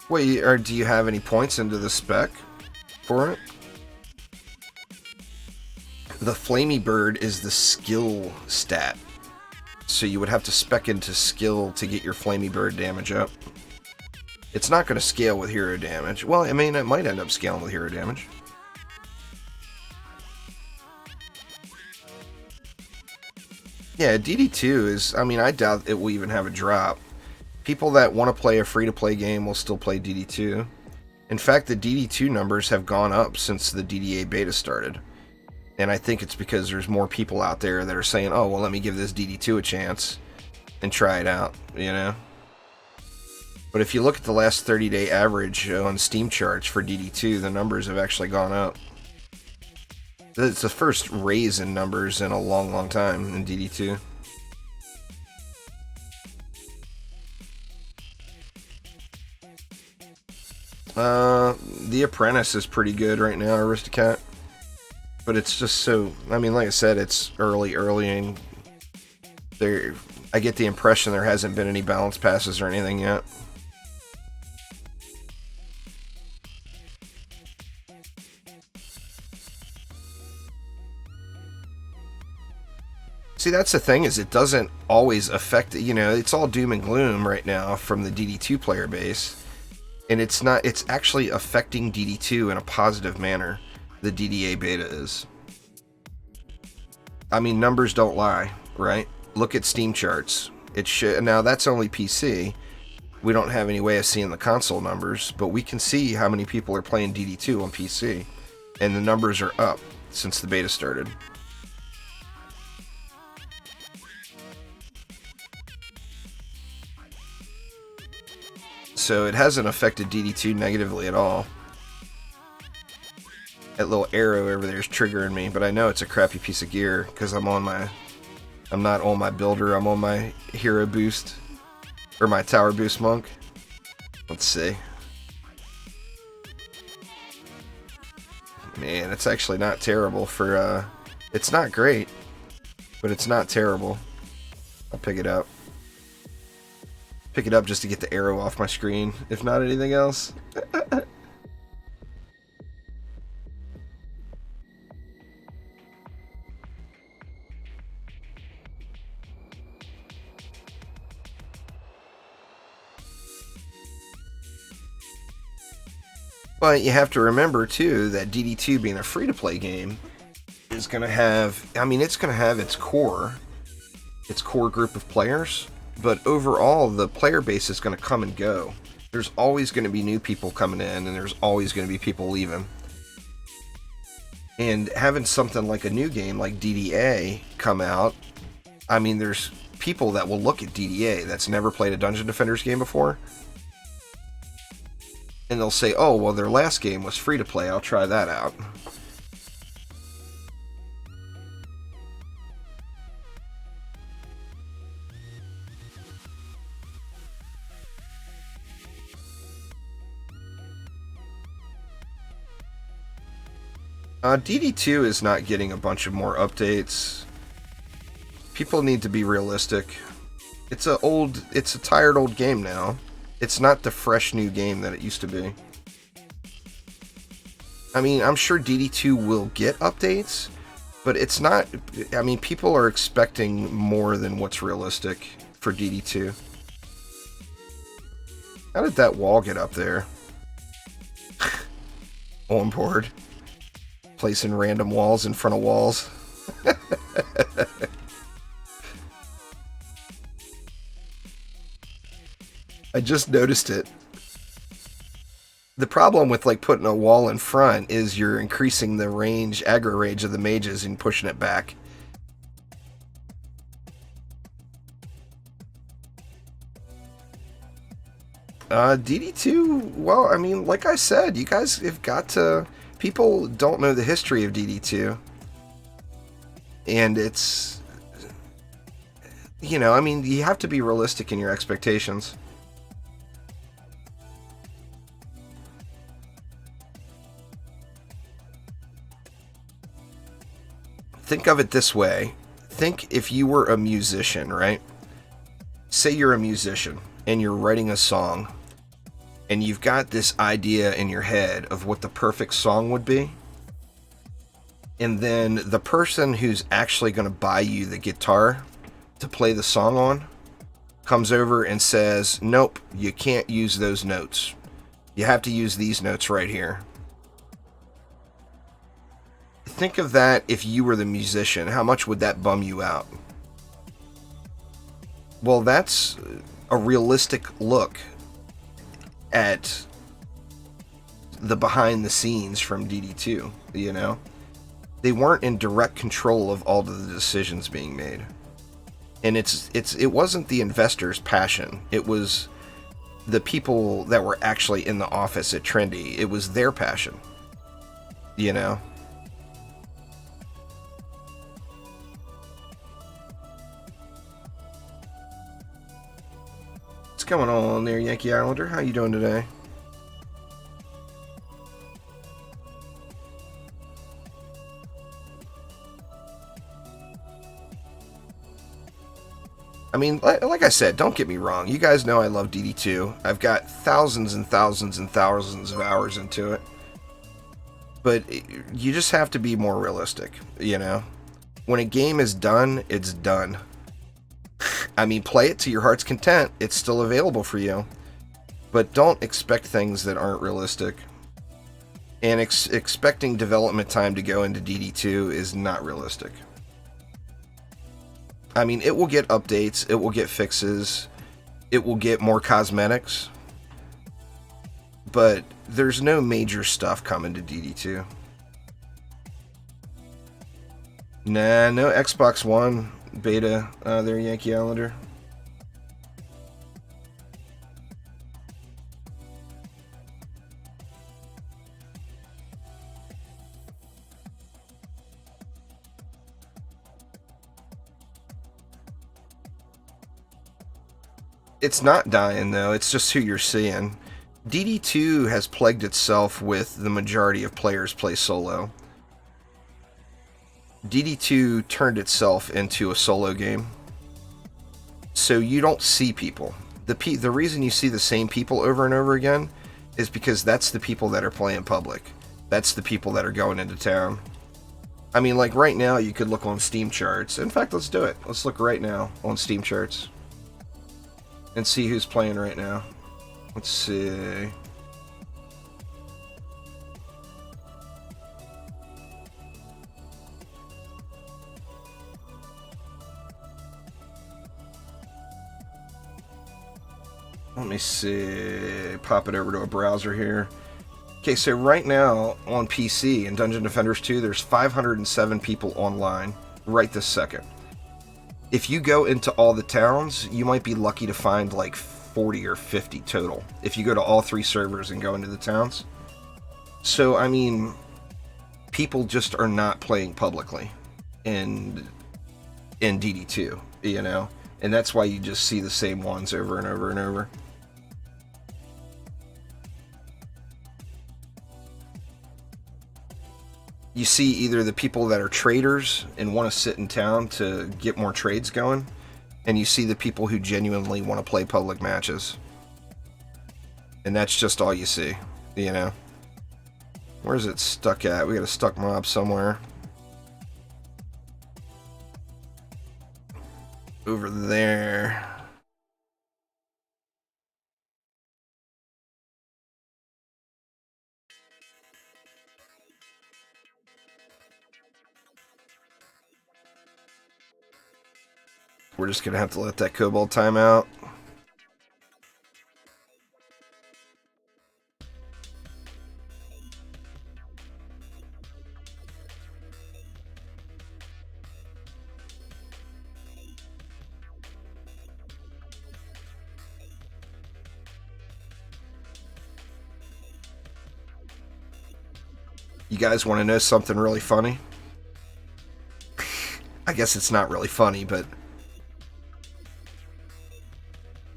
Wait, or do you have any points into the spec for it? The Flamey Bird is the skill stat. So you would have to spec into skill to get your Flamey Bird damage up. It's not going to scale with hero damage. Well, I mean, it might end up scaling with hero damage. Yeah, DD2 is, I mean, I doubt it will even have a drop. People that want to play a free-to-play game will still play DD2. In fact, the DD2 numbers have gone up since the DDA beta started. And I think it's because there's more people out there that are saying, oh, well, let me give this DD2 a chance and try it out, you know? But if you look at the last 30-day average on Steam charts for DD2, the numbers have actually gone up. It's the first raise in numbers in a long, long time in DD2. The Apprentice is pretty good right now, Aristocat. But it's just so, I mean, like I said, it's early, and there, I get the impression there hasn't been any balance passes or anything yet. See, that's the thing, is it doesn't always affect, you know, it's all doom and gloom right now from the DD2 player base. And it's not, it's actually affecting DD2 in a positive manner. The DDA beta is. I mean, numbers don't lie, right? Look at Steam charts. It should, now that's only PC. We don't have any way of seeing the console numbers, but we can see how many people are playing DD2 on PC. And the numbers are up since the beta started. So it hasn't affected DD2 negatively at all. That little arrow over there is triggering me, but I know it's a crappy piece of gear because I'm not on my builder, I'm on my hero boost, or my tower boost monk. Let's see. Man, it's actually not terrible for, it's not great, but it's not terrible. I'll pick it up. Pick it up just to get the arrow off my screen, if not anything else. But you have to remember, too, that DD2 being a free-to-play game is going to have, I mean, it's going to have its core group of players, but overall, the player base is going to come and go. There's always going to be new people coming in, and there's always going to be people leaving. And having something like a new game like DDA come out, I mean, there's people that will look at DDA that's never played a Dungeon Defenders game before, and they'll say, oh, well, their last game was free to play, I'll try that out. DD2 is not getting a bunch of more updates. People need to be realistic. It's a tired old game now. It's not the fresh new game that it used to be. I mean, I'm sure DD2 will get updates, but it's not... I mean, people are expecting more than what's realistic for DD2. How did that wall get up there? On board. Placing random walls in front of walls. I just noticed it. The problem with like putting a wall in front is you're increasing the range, aggro range of the mages and pushing it back. DD2, well, I mean, like I said, you guys have got to... People don't know the history of DD2. And it's... You know, I mean, you have to be realistic in your expectations. Think of it this way. Think if you were a musician, right? Say you're a musician and you're writing a song and you've got this idea in your head of what the perfect song would be. And then the person who's actually going to buy you the guitar to play the song on comes over and says, nope, you can't use those notes. You have to use these notes right here. Think of that if you were the musician. How much would that bum you out? Well, that's a realistic look at the behind the scenes from DD2, you know? They weren't in direct control of all of the decisions being made. And it wasn't the investors' passion. It was the people that were actually in the office at Trendy. It was their passion, you know? What's going on there, Yankee Islander? How you doing today? I mean, like I said, don't get me wrong. You guys know I love DD2. I've got thousands and thousands and thousands of hours into it. But you just have to be more realistic, you know? When a game is done, it's done. I mean, play it to your heart's content. It's still available for you. But don't expect things that aren't realistic. And expecting development time to go into DD2 is not realistic. I mean, it will get updates. It will get fixes. It will get more cosmetics. But there's no major stuff coming to DD2. Nah, no Xbox One beta there, Yankee Islander. It's not dying, though. It's just who you're seeing. DD2 has plagued itself with the majority of players play solo. DD2 turned itself into a solo game. So you don't see people. The reason you see the same people over and over again is because that's the people that are playing public. That's the people that are going into town. I mean, like right now, you could look on Steam charts. In fact, let's do it. Let's look right now on Steam charts and see who's playing right now. Let's see. Let me see. Pop it over to a browser here. Okay, so right now on PC in Dungeon Defenders 2, there's 507 people online right this second. If you go into all the towns, you might be lucky to find like 40 or 50 total. If you go to all 3 servers and go into the towns. So, I mean, people just are not playing publicly in DD2, you know? And that's why you just see the same ones over and over and over. You see either the people that are traders and want to sit in town to get more trades going, and you see the people who genuinely want to play public matches. And that's just all you see, you know? Where's it stuck at? We got a stuck mob somewhere. Over there. We're just gonna have to let that kobold time out. You guys want to know something really funny? I guess it's not really funny, but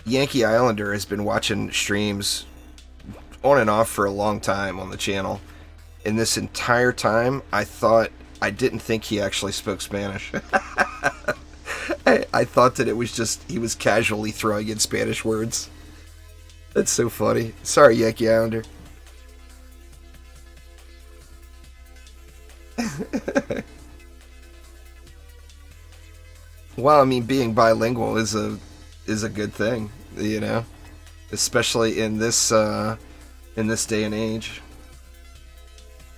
Yankee Islander has been watching streams on and off for a long time on the channel. And this entire time, I didn't think he actually spoke Spanish. I thought that it was just, he was casually throwing in Spanish words. That's so funny. Sorry, Yankee Islander. Well, I mean, being bilingual is a good thing, you know, especially in this day and age.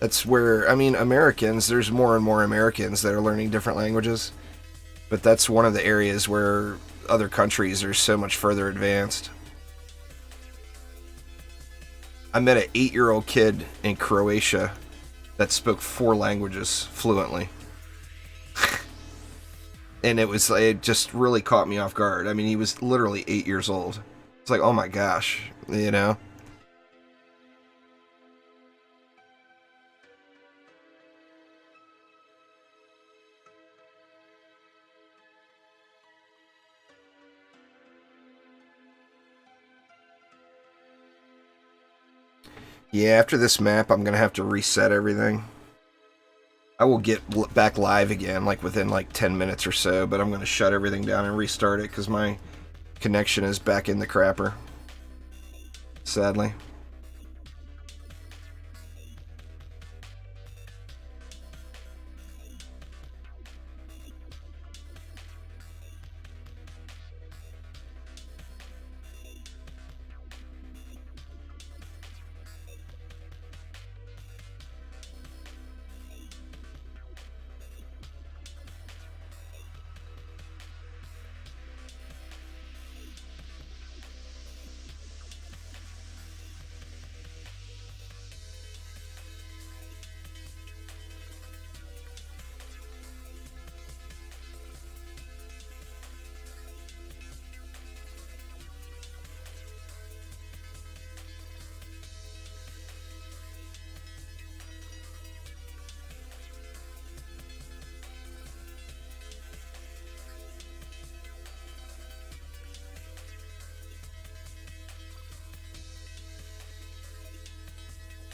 That's where, I mean, Americans, there's more and more Americans that are learning different languages, but that's one of the areas where other countries are so much further advanced. I met an 8-year-old kid in Croatia that spoke 4 languages fluently. And it just really caught me off guard. I mean, he was literally 8 years old. It's like, oh my gosh, you know? Yeah, after this map, I'm going to have to reset everything. I will get back live again, like within like 10 minutes or so, but I'm going to shut everything down and restart it because my connection is back in the crapper. Sadly.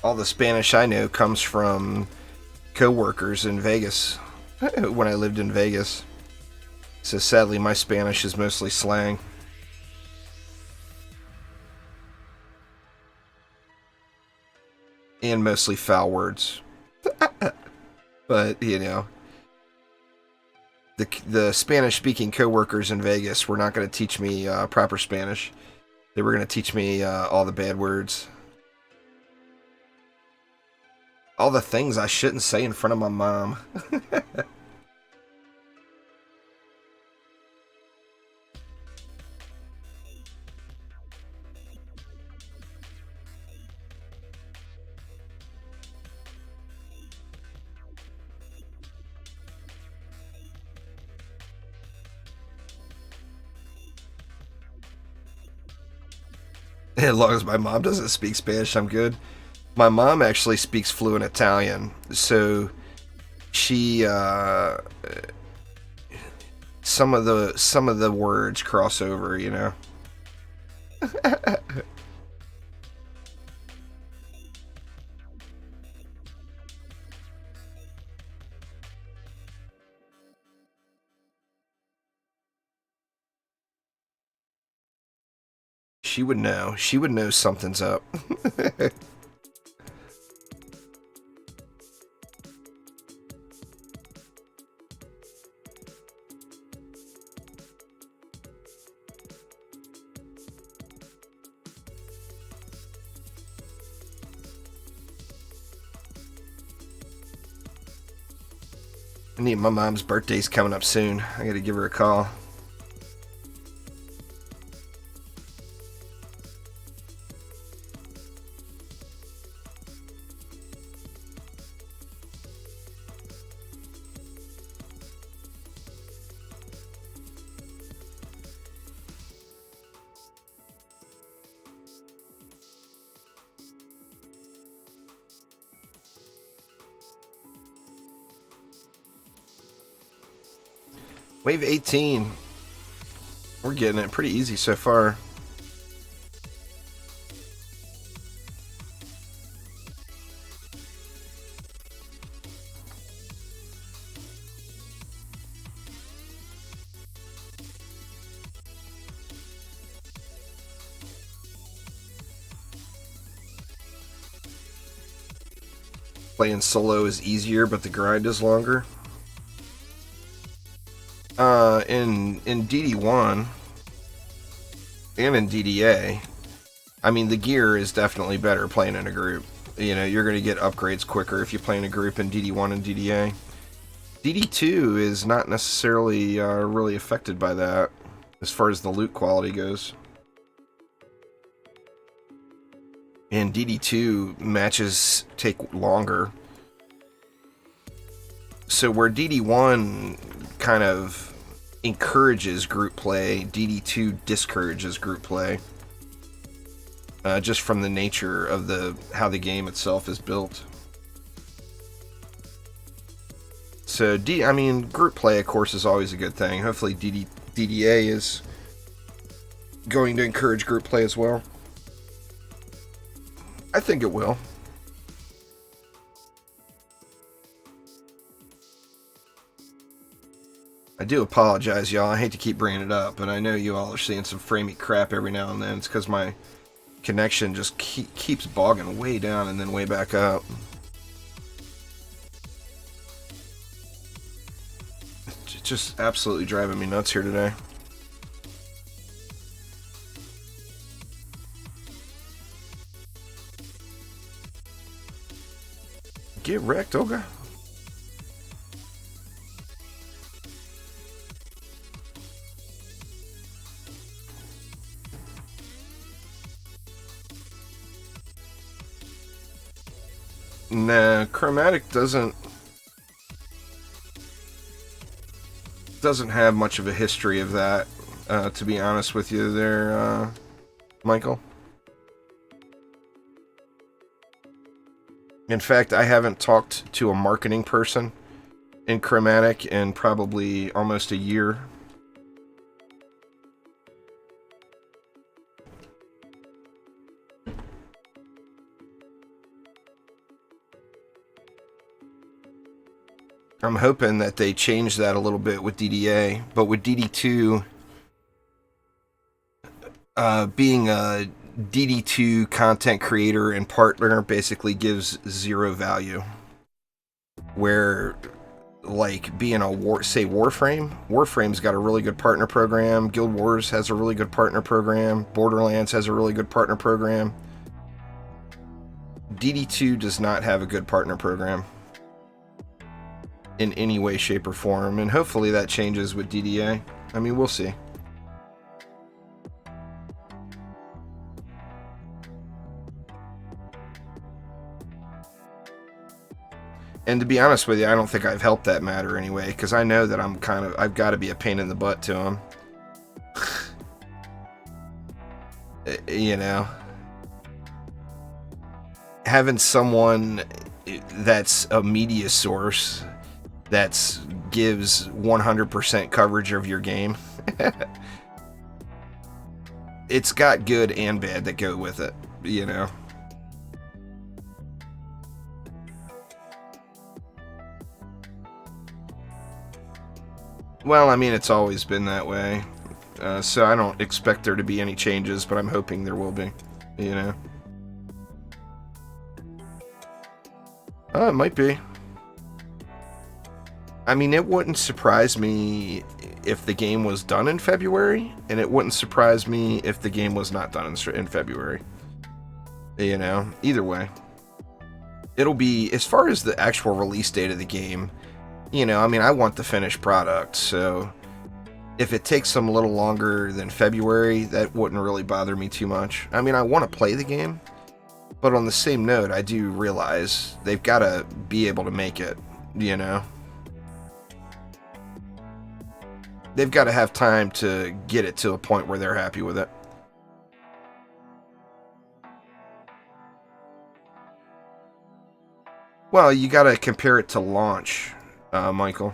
All the Spanish I know comes from co-workers in Vegas when I lived in Vegas. So sadly, my Spanish is mostly slang. And mostly foul words. But, you know, the Spanish-speaking co-workers in Vegas were not going to teach me proper Spanish. They were going to teach me all the bad words. All the things I shouldn't say in front of my mom. As long as my mom doesn't speak Spanish, I'm good. My mom actually speaks fluent Italian, so she some of the words cross over, you know. She would know. She would know something's up. I need my mom's birthday's coming up soon. I gotta give her a call. Wave 18. We're getting it pretty easy so far. Playing solo is easier, but the grind is longer. In DD1 and in DDA, I mean, the gear is definitely better playing in a group. You know, you're going to get upgrades quicker if you play in a group in DD1 and DDA. DD2 is not necessarily really affected by that as far as the loot quality goes. And DD2 matches take longer. So where DD1 kind of encourages group play, DD2 discourages group play. Just from the nature of how the game itself is built. So I mean, group play, of course, is always a good thing. Hopefully DDA is going to encourage group play as well. I think it will. I do apologize, y'all. I hate to keep bringing it up, but I know you all are seeing some framey crap every now and then. It's because my connection just keeps bogging way down and then way back up. It's just absolutely driving me nuts here today. Get wrecked, Olga. Nah, Chromatic doesn't have much of a history of that, to be honest with you there, Michael. In fact, I haven't talked to a marketing person in Chromatic in probably almost a year. I'm hoping that they change that a little bit with DDA, but with DD2, being a DD2 content creator and partner basically gives zero value. Where, like, being a Warframe's got a really good partner program, Guild Wars has a really good partner program, Borderlands has a really good partner program. DD2 does not have a good partner program in any way, shape, or form, and hopefully that changes with DDA. I mean, we'll see. And to be honest with you, I don't think I've helped that matter anyway, because I know that I've got to be a pain in the butt to them. You know, having someone that's a media source that gives 100% coverage of your game. It's got good and bad that go with it, you know. Well, I mean, it's always been that way. So I don't expect there to be any changes, but I'm hoping there will be, you know. It might be. I mean, it wouldn't surprise me if the game was done in February, and it wouldn't surprise me if the game was not done in February. You know, either way. It'll be, as far as the actual release date of the game, You know, I mean, I want the finished product, so if it takes them a little longer than February, that wouldn't really bother me too much. I mean, I want to play the game, but on the same note, I do realize they've got to be able to make it, you know? They've got to have time to get it to a point where they're happy with it. Well, you got to compare it to launch, Michael.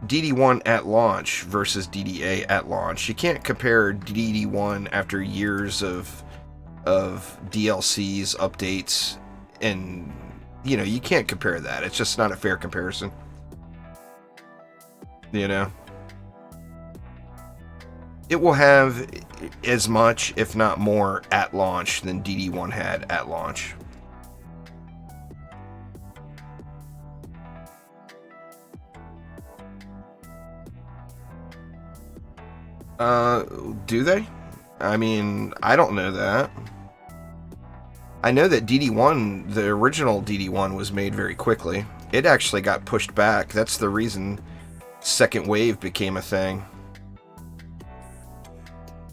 DD1 at launch versus DDA at launch. You can't compare DD1 after years of DLCs, updates, and, you know, you can't compare that. It's just not a fair comparison. You know? It will have as much, if not more, at launch than DD1 had at launch. Do they? I mean, I don't know that. I know that DD1, the original DD1, was made very quickly. It actually got pushed back. That's the reason Second Wave became a thing.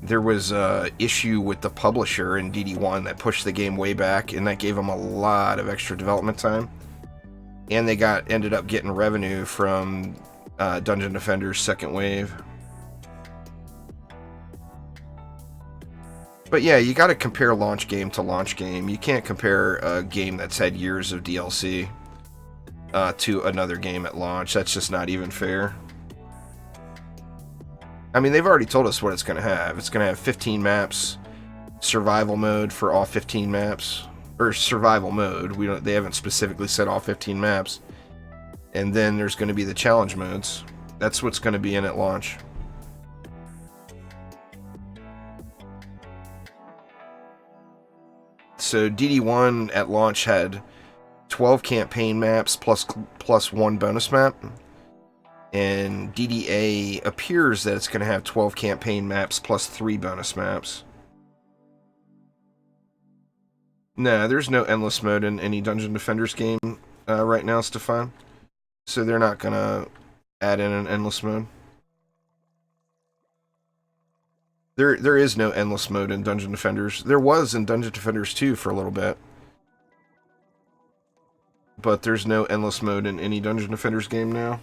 There was a issue with the publisher in DD1 that pushed the game way back, and that gave them a lot of extra development time. And they ended up getting revenue from Dungeon Defender's Second Wave. But yeah, you got to compare launch game to launch game. You can't compare a game that's had years of DLC to another game at launch. That's just not even fair. I mean, they've already told us what it's going to have. It's going to have 15 maps, survival mode for all 15 maps, or survival mode. They haven't specifically said all 15 maps. And then there's going to be the challenge modes. That's what's going to be in at launch. So DD1 at launch had 12 campaign maps plus one bonus map. And DDA appears that it's going to have 12 campaign maps plus 3 bonus maps. Nah, there's no endless mode in any Dungeon Defenders game right now, Stefan. So they're not going to add in an endless mode. There is no endless mode in Dungeon Defenders. There was in Dungeon Defenders 2 for a little bit. But there's no endless mode in any Dungeon Defenders game now.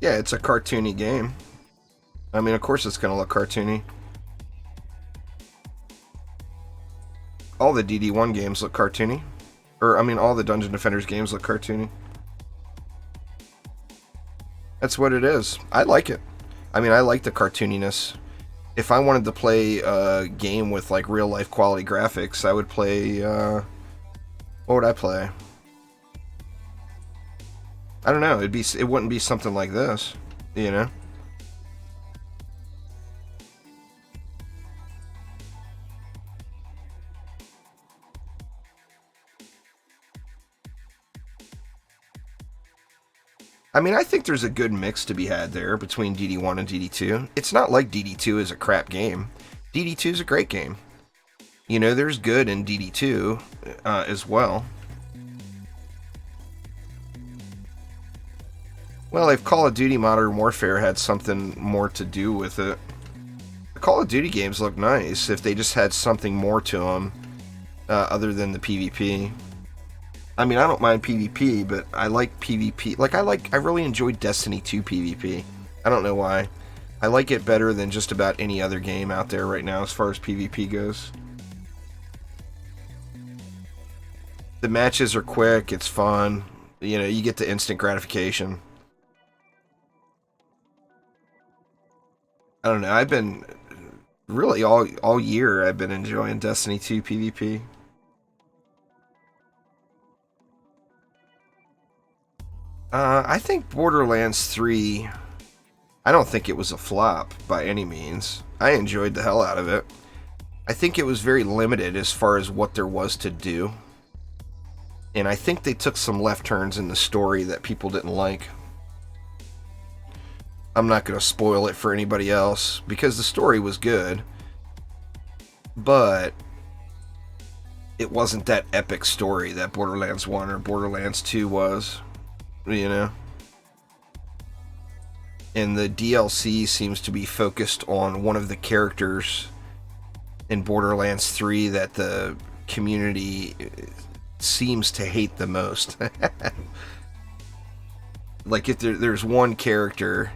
Yeah, it's a cartoony game. I mean, of course it's going to look cartoony. All the DD1 games look cartoony. Or, I mean, all the Dungeon Defenders games look cartoony. That's what it is. I like it. I mean, I like the cartooniness. If I wanted to play a game with, like, real-life quality graphics, I would play, what would I play? I don't know. It wouldn't be something like this, you know? I mean, I think there's a good mix to be had there between DD1 and DD2. It's not like DD2 is a crap game. DD2 is a great game. You know, there's good in DD2 as well. Well, if Call of Duty Modern Warfare had something more to do with it. The Call of Duty games look nice if they just had something more to them other than the PvP. I mean, I don't mind PvP, but I like PvP. Like, I really enjoyed Destiny 2 PvP. I don't know why. I like it better than just about any other game out there right now as far as PvP goes. The matches are quick, it's fun. You know, you get the instant gratification. I don't know, I've been really all year I've been enjoying Destiny 2 PvP. I think Borderlands 3, I don't think it was a flop by any means. I enjoyed the hell out of it. I think it was very limited as far as what there was to do. And I think they took some left turns in the story that people didn't like. I'm not going to spoil it for anybody else because the story was good. But it wasn't that epic story that Borderlands 1 or Borderlands 2 was, you know? And the DLC seems to be focused on one of the characters in Borderlands 3 that the community seems to hate the most. Like, if there's one character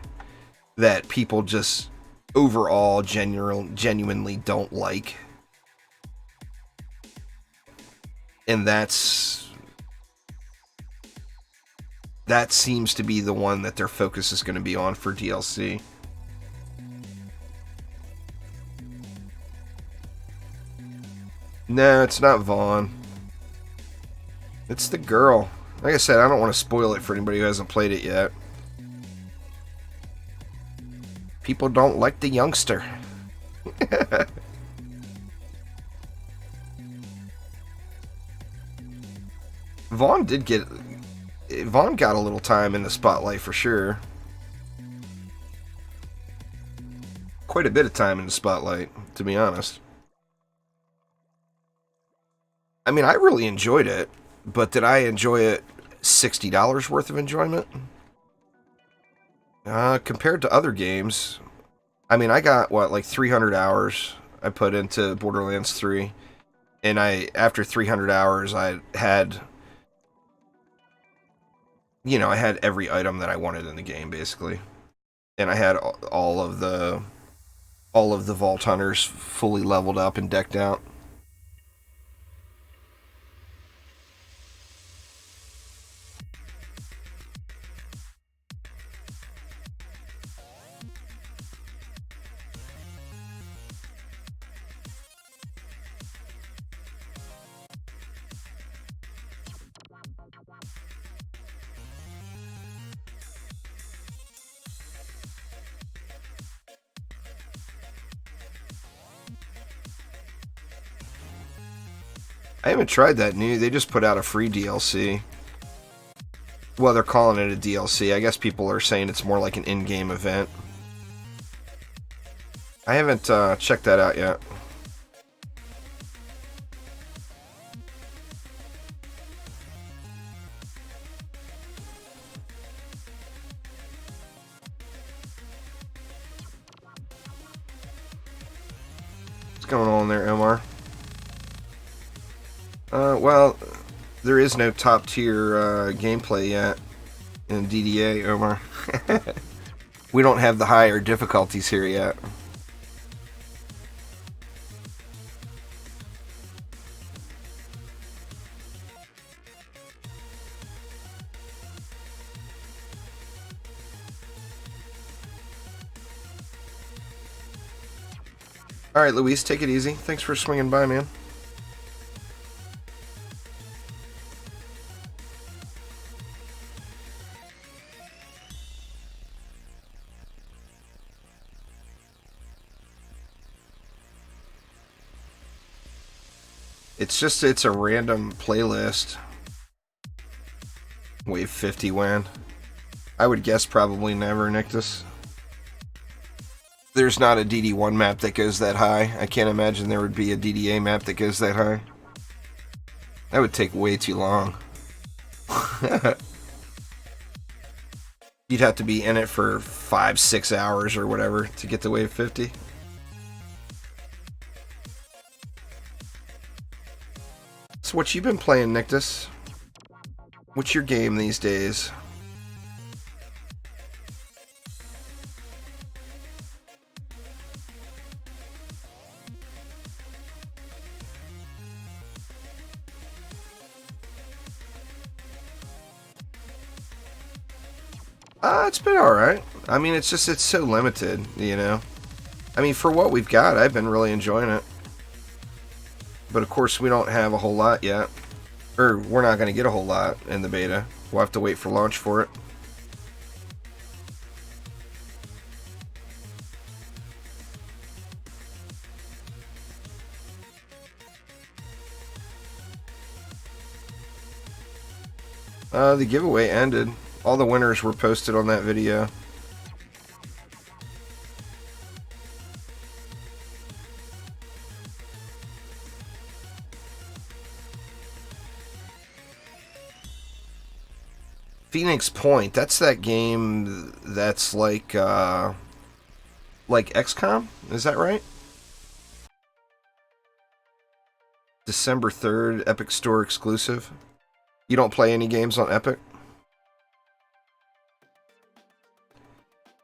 that people just overall genuinely don't like, and that seems to be the one that their focus is going to be on for DLC. No, it's not Vaughn. It's the girl. Like I said, I don't want to spoil it for anybody who hasn't played it yet. People don't like the youngster. Vaughn got a little time in the spotlight for sure. Quite a bit of time in the spotlight, to be honest. I mean, I really enjoyed it, but did I enjoy it $60 worth of enjoyment? Compared to other games, I mean, I got, like 300 hours I put into Borderlands 3, and after 300 hours, I had every item that I wanted in the game, basically. And I had all of the Vault Hunters fully leveled up and decked out. I haven't tried that new. They just put out a free DLC. Well, they're calling it a DLC. I guess people are saying it's more like an in-game event. I haven't checked that out yet. What's going on there, Omar? Well, there is no top tier gameplay yet in DDA, Omar. We don't have the higher difficulties here yet. Alright, Luis, take it easy. Thanks for swinging by, man. It's a random playlist. Wave 50 when? I would guess probably never, Nictus. There's not a DD1 map that goes that high. I can't imagine there would be a DDA map that goes that high. That would take way too long. You'd have to be in it for 5-6 hours or whatever to get to wave 50. So what you been playing, Nictus? What's your game these days? It's been alright. I mean, it's so limited, you know? I mean, for what we've got, I've been really enjoying it. But of course, we don't have a whole lot yet. Or, we're not going to get a whole lot in the beta. We'll have to wait for launch for it. The giveaway ended. All the winners were posted on that video. Phoenix Point, that's that game that's like XCOM? Is that right? December 3rd, Epic Store exclusive. You don't play any games on Epic?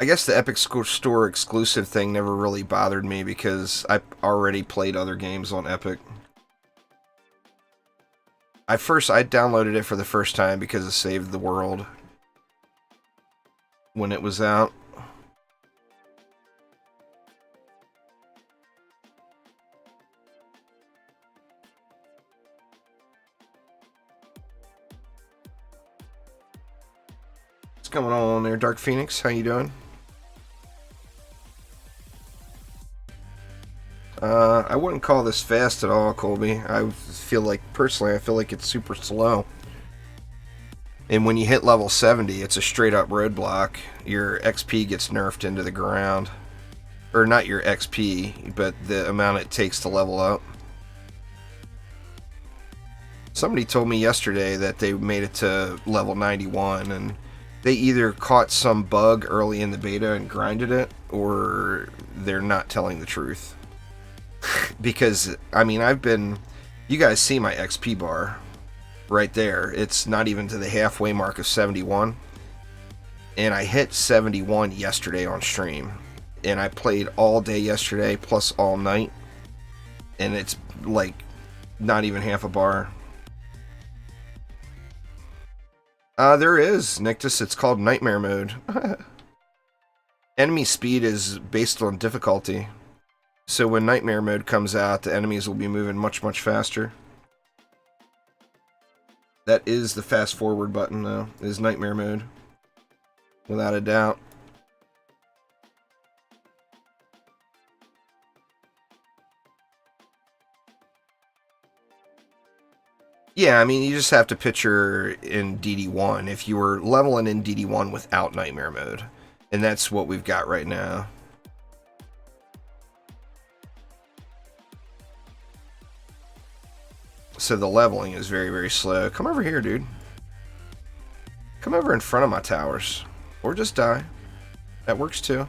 I guess the Epic Store exclusive thing never really bothered me because I already played other games on Epic. I downloaded it for the first time because it saved the world when it was out. What's going on there, Dark Phoenix? How you doing? I wouldn't call this fast at all, Colby. Personally, I feel like it's super slow. And when you hit level 70, it's a straight up roadblock. Your XP gets nerfed into the ground. Or not your XP, but the amount it takes to level up. Somebody told me yesterday that they made it to level 91, and they either caught some bug early in the beta and grinded it, or they're not telling the truth. Because, I mean, you guys see my XP bar right there. It's not even to the halfway mark of 71. And I hit 71 yesterday on stream. And I played all day yesterday, plus all night. And it's, like, not even half a bar. There is, Nictus. It's called Nightmare Mode. Enemy speed is based on difficulty. So when Nightmare Mode comes out, the enemies will be moving much, much faster. That is the fast forward button, though, is Nightmare Mode. Without a doubt. Yeah, I mean, you just have to picture in DD1, if you were leveling in DD1 without Nightmare Mode. And that's what we've got right now. So the leveling is very, very slow. Come over here, dude. Come over in front of my towers. Or just die. That works too.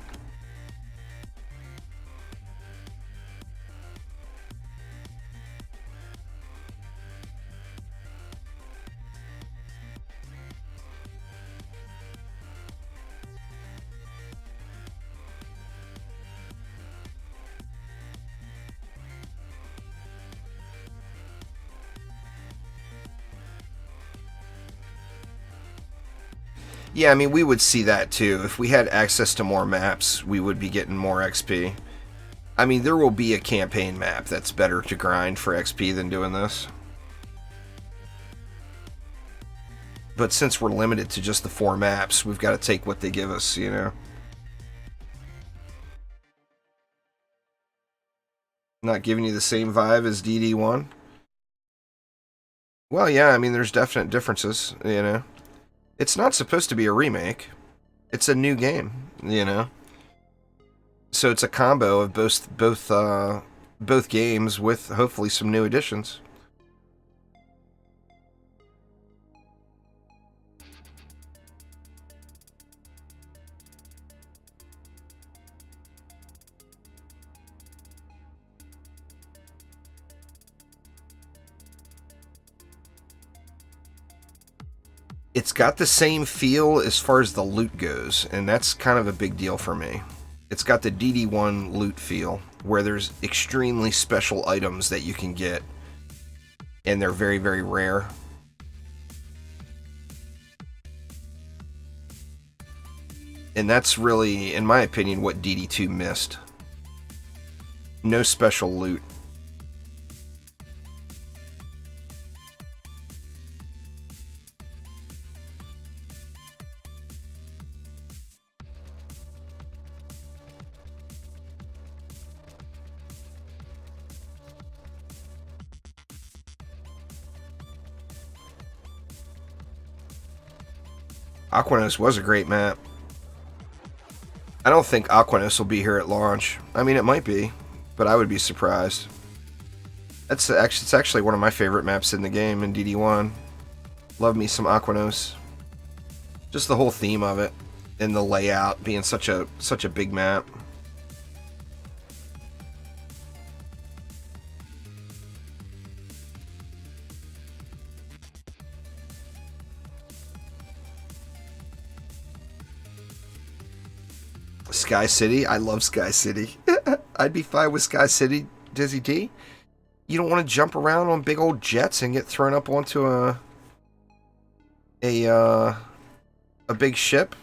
Yeah, I mean, we would see that too. If we had access to more maps, we would be getting more XP. I mean, there will be a campaign map that's better to grind for XP than doing this. But since we're limited to just the 4 maps, we've got to take what they give us, you know? Not giving you the same vibe as DD1? Well, yeah, I mean, there's definite differences, you know? It's not supposed to be a remake. It's a new game, you know? So it's a combo of both games with hopefully some new additions. It's got the same feel as far as the loot goes, and that's kind of a big deal for me. It's got the DD1 loot feel, where there's extremely special items that you can get, and they're very, very rare. And that's really, in my opinion, what DD2 missed. No special loot. Aquanos was a great map. I don't think Aquanos will be here at launch. I mean, it might be, but I would be surprised. It's actually one of my favorite maps in the game in DD1. Love me some Aquanos. Just the whole theme of it and the layout being such a big map. Sky City, I love Sky City. I'd be fine with Sky City, Dizzy D. You don't want to jump around on big old jets and get thrown up onto a big ship.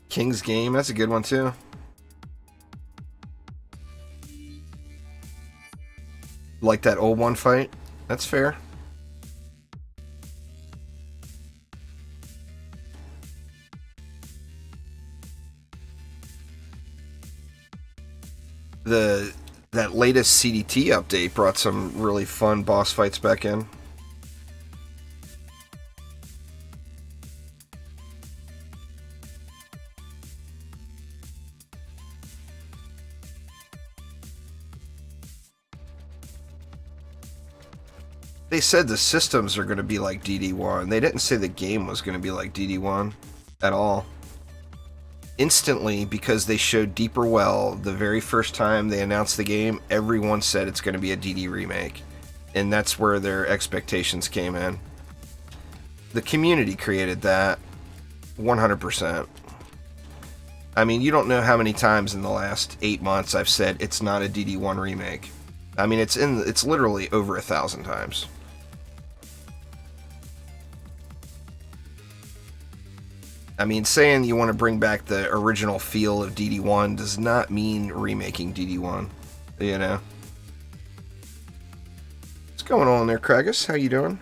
King's Game, that's a good one too. Like that old one fight? That's fair. That latest CDT update brought some really fun boss fights back in. They said the systems are going to be like DD1. They didn't say the game was going to be like DD1 at all. Instantly, because they showed Deeper Well the very first time they announced the game, everyone said it's going to be a DD remake. And that's where their expectations came in. The community created that 100%. I mean, you don't know how many times in the last 8 months I've said it's not a DD1 remake. I mean, it's literally over 1,000 times. I mean, saying you want to bring back the original feel of DD1 does not mean remaking DD1, you know? What's going on there, Kragus? How you doing?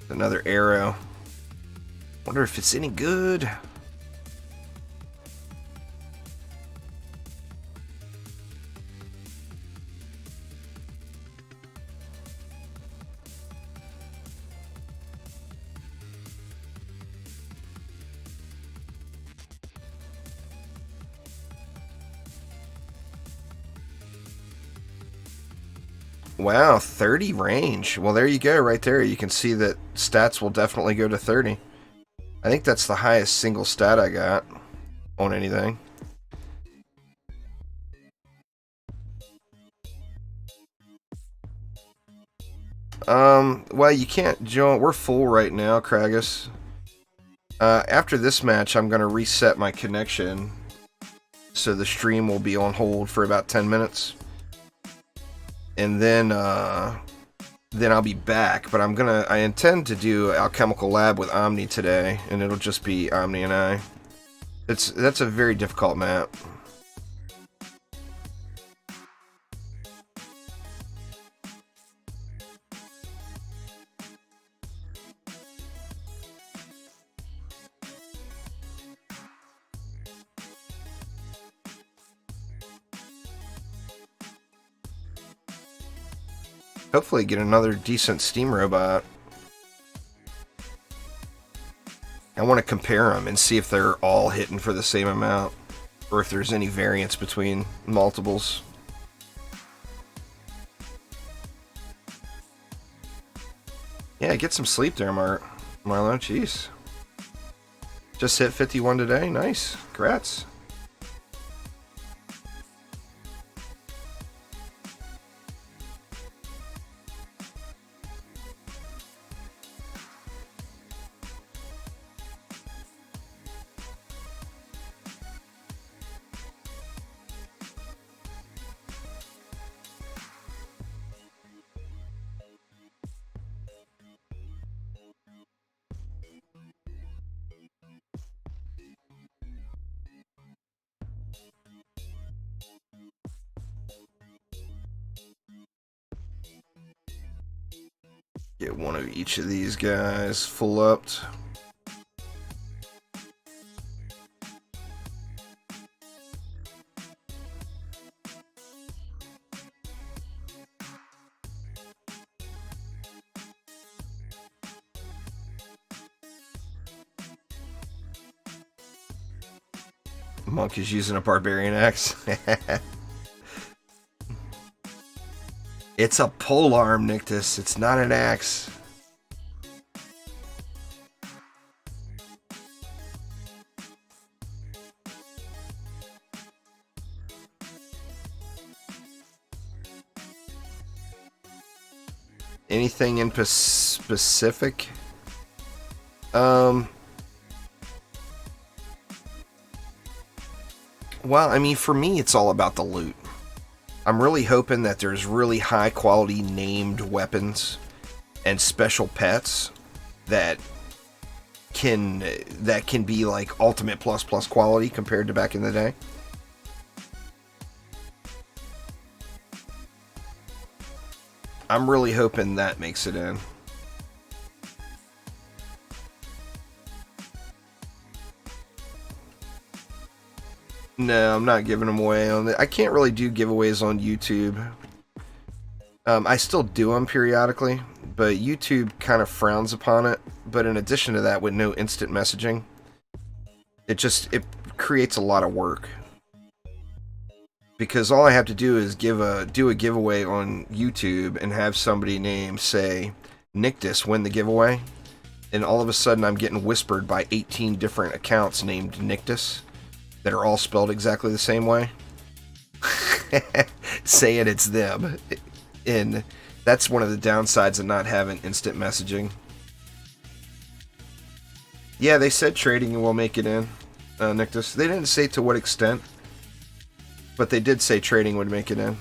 Another arrow. Wonder if it's any good. Wow, 30 range. Well, there you go, right there. You can see that stats will definitely go to 30. I think that's the highest single stat I got on anything. Well, you can't join. We're full right now, Kragus. After this match, I'm going to reset my connection, so the stream will be on hold for about 10 minutes. And then I'll be back, but I intend to do Alchemical Lab with Omni today, and it'll just be Omni and I. That's a very difficult map. Hopefully get another decent steam robot. I want to compare them and see if they're all hitting for the same amount, or if there's any variance between multiples. Yeah, get some sleep there, Marlo. Jeez. Just hit 51 today. Nice. Congrats. Get one of each of these guys full upped. Monk is using a barbarian axe. It's a polearm, Nictus. It's not an axe. Anything in specific? Well, I mean, for me, it's all about the loot. I'm really hoping that there's really high quality named weapons and special pets that can be like ultimate plus quality compared to back in the day. I'm really hoping that makes it in. No, I'm not giving them away on the. I can't really do giveaways on YouTube. I still do them periodically, but YouTube kind of frowns upon it. But in addition to that, with no instant messaging, it creates a lot of work. Because all I have to do is do a giveaway on YouTube and have somebody named, say, Nictus win the giveaway, and all of a sudden I'm getting whispered by 18 different accounts named Nictus that are all spelled exactly the same way, saying it's them. And that's one of the downsides of not having instant messaging. Yeah, they said trading will make it in, Nictus. They didn't say to what extent, but they did say trading would make it in.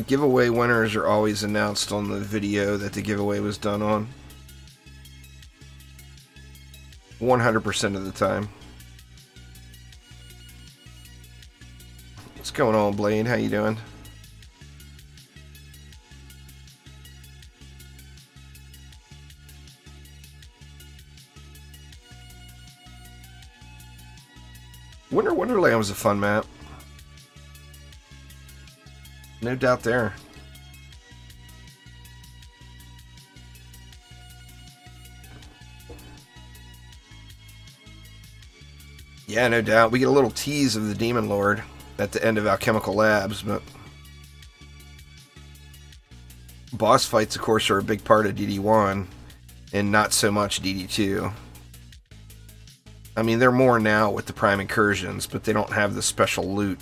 Giveaway winners are always announced on the video that the giveaway was done on. 100% of the time. What's going on, Blade? How you doing? Winter Wonderland was a fun map. No doubt there. Yeah, no doubt. We get a little tease of the Demon Lord at the end of Alchemical Labs, but boss fights, of course, are a big part of DD1, and not so much DD2. I mean, they're more now with the Prime Incursions, but they don't have the special loot.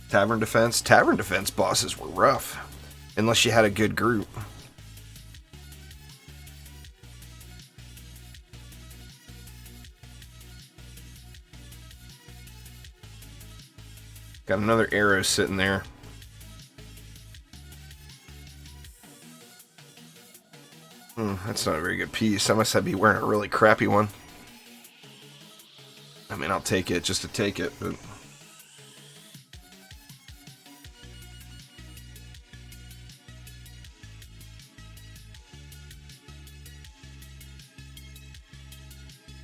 Tavern Defense? Tavern Defense bosses were rough, unless you had a good group. Got another arrow sitting there. That's not a very good piece. I must have be wearing a really crappy one. I mean, I'll take it just to take it, but...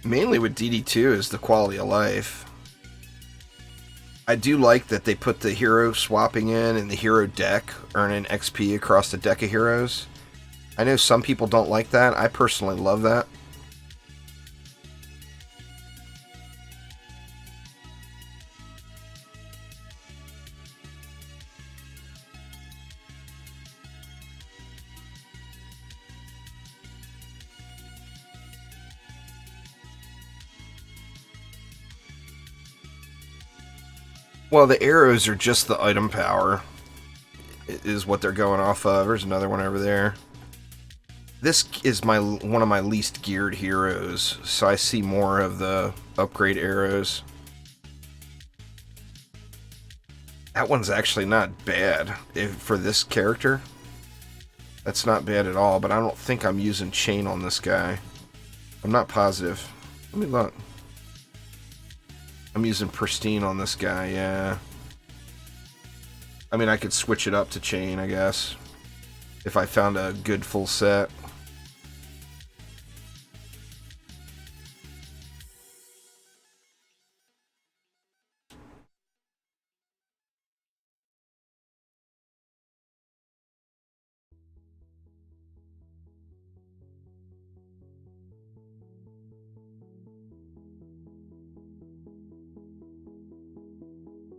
Mainly with DD2 is the quality of life. I do like that they put the hero swapping in and the hero deck, earning XP across the deck of heroes. I know some people don't like that. I personally love that. Well, the arrows are just the item power, is what they're going off of. There's another one over there. This is one of my least geared heroes, so I see more of the upgrade arrows. That one's actually not bad for this character. That's not bad at all, but I don't think I'm using chain on this guy. I'm not positive. Let me look. I'm using pristine on this guy, yeah. I mean, I could switch it up to chain, I guess, if I found a good full set.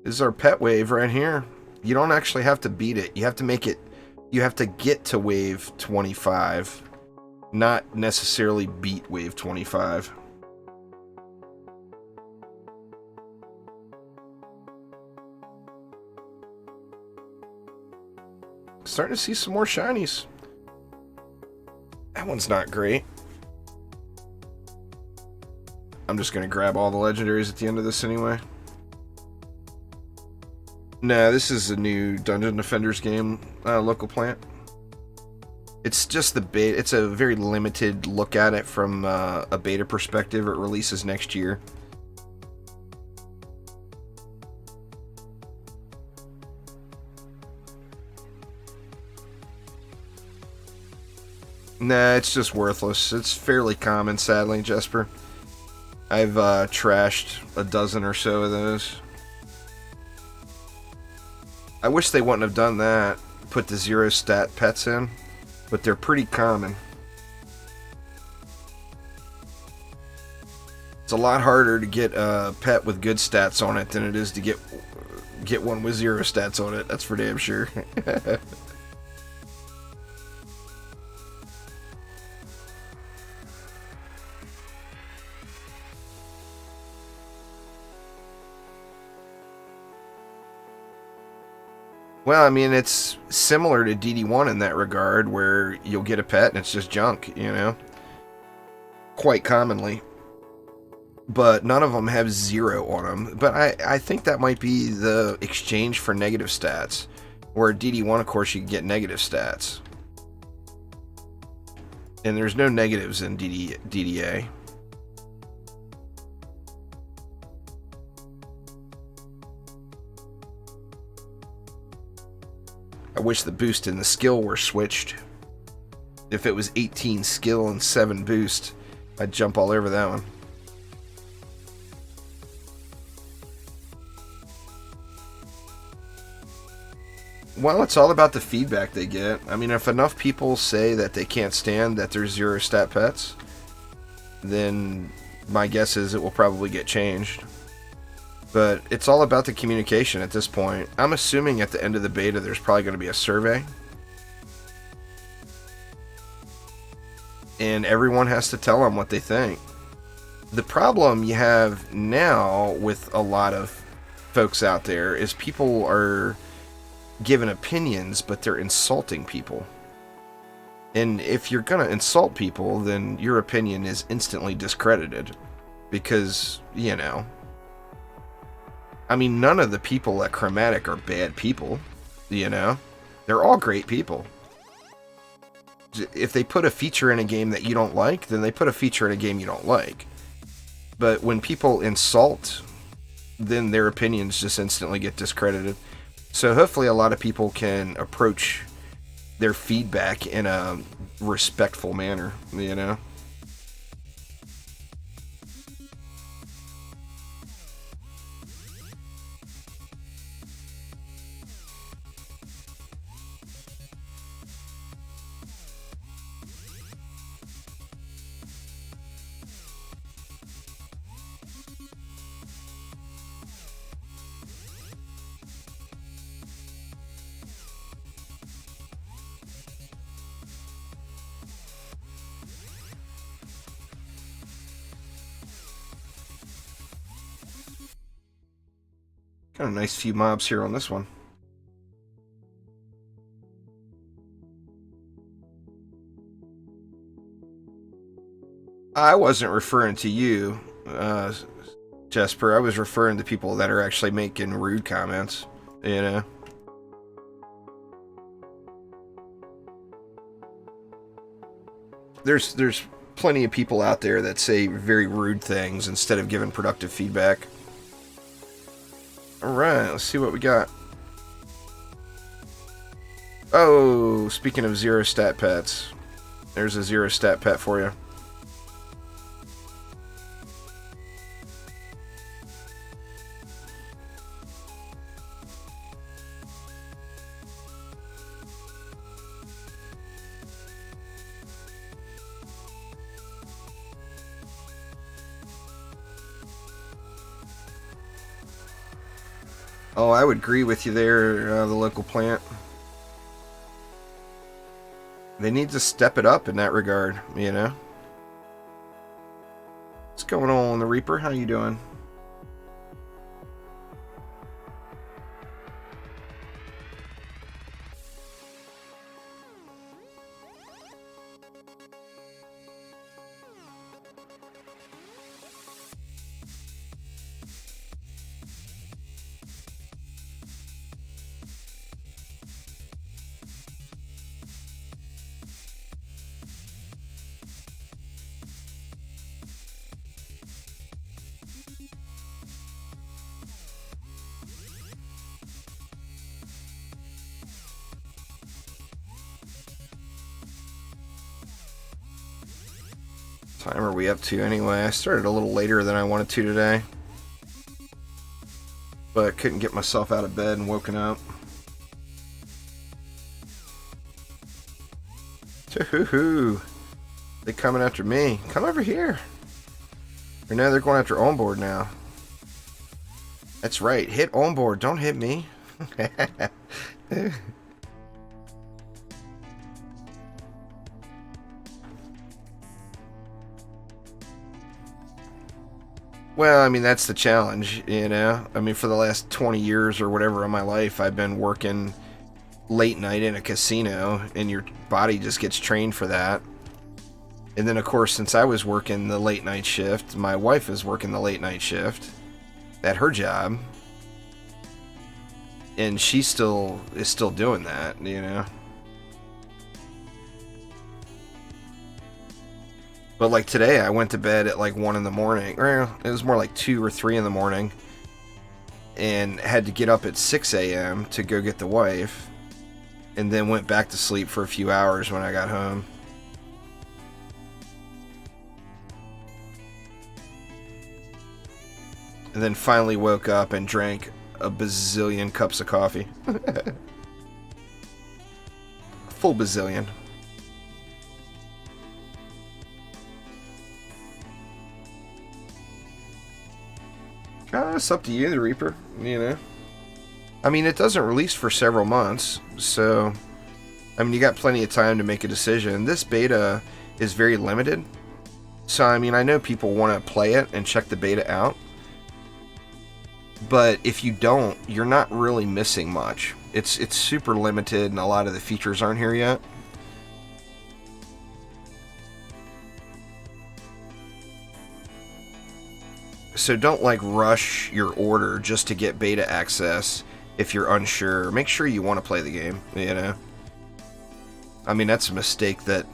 This is our pet wave right here. You don't actually have to beat it. You have to make it... You have to get to wave 25. Not necessarily beat wave 25. Starting to see some more shinies. That one's not great. I'm just going to grab all the legendaries at the end of this anyway. No, this is a new Dungeon Defenders game, local plant. It's just the beta. It's a very limited look at it from a beta perspective. It releases next year. Nah, it's just worthless. It's fairly common, sadly, Jesper. I've trashed a dozen or so of those. I wish they wouldn't have done that. Put the 0 stat pets in. But they're pretty common. It's a lot harder to get a pet with good stats on it than it is to get one with 0 stats on it. That's for damn sure. Well, I mean, it's similar to DD1 in that regard, where you'll get a pet and it's just junk, you know? Quite commonly. But none of them have 0 on them. But I think that might be the exchange for negative stats. Where DD1, of course, you can get negative stats. And there's no negatives in DDA. I wish the boost and the skill were switched. If it was 18 skill and 7 boost, I'd jump all over that one. Well, it's all about the feedback they get. I mean, if enough people say that they can't stand that there's 0 stat pets, then my guess is it will probably get changed. But it's all about the communication at this point. I'm assuming at the end of the beta there's probably going to be a survey. And everyone has to tell them what they think. The problem you have now with a lot of folks out there is people are giving opinions, but they're insulting people. And if you're going to insult people, then your opinion is instantly discredited. Because, you know... I mean, none of the people at Chromatic are bad people, you know? They're all great people. If they put a feature in a game that you don't like, then they put a feature in a game you don't like. But when people insult, then their opinions just instantly get discredited. So hopefully a lot of people can approach their feedback in a respectful manner, you know? Got a nice few mobs here on this one. I wasn't referring to you, Jesper. I was referring to people that are actually making rude comments, you know? There's plenty of people out there that say very rude things instead of giving productive feedback. Alright, let's see what we got. Oh, speaking of zero stat pets, there's a zero stat pet for you. Oh, I would agree with you there, the local plant. They need to step it up in that regard, you know? What's going on, the Reaper? How you doing? Time are we up to anyway? I started a little later than I wanted to today, but I couldn't get myself out of bed and woken up. Hoo-hoo-hoo. They coming after me. Come over here. Or no, they're going after onboard now. That's right. Hit onboard. Don't hit me. Well, I mean, that's the challenge, you know? I mean, for the last 20 years or whatever of my life, I've been working late night in a casino, and your body just gets trained for that. And then, of course, since I was working the late night shift, my wife is working the late night shift at her job. And she is still doing that, you know? But like today, I went to bed at like 1 in the morning, or it was more like 2 or 3 in the morning, and had to get up at 6 a.m. to go get the wife, and then went back to sleep for a few hours when I got home. And then finally woke up and drank a bazillion cups of coffee. Full bazillion. It's up to you, the Reaper, you know. I mean, it doesn't release for several months, so I mean, you got plenty of time to make a decision. This beta is very limited, so I mean, I know people want to play it and check the beta out, but if you don't, you're not really missing much. It's super limited, and a lot of the features aren't here yet. So don't like rush your order just to get beta access if you're unsure. Make sure you want to play the game, you know. I mean, that's a mistake that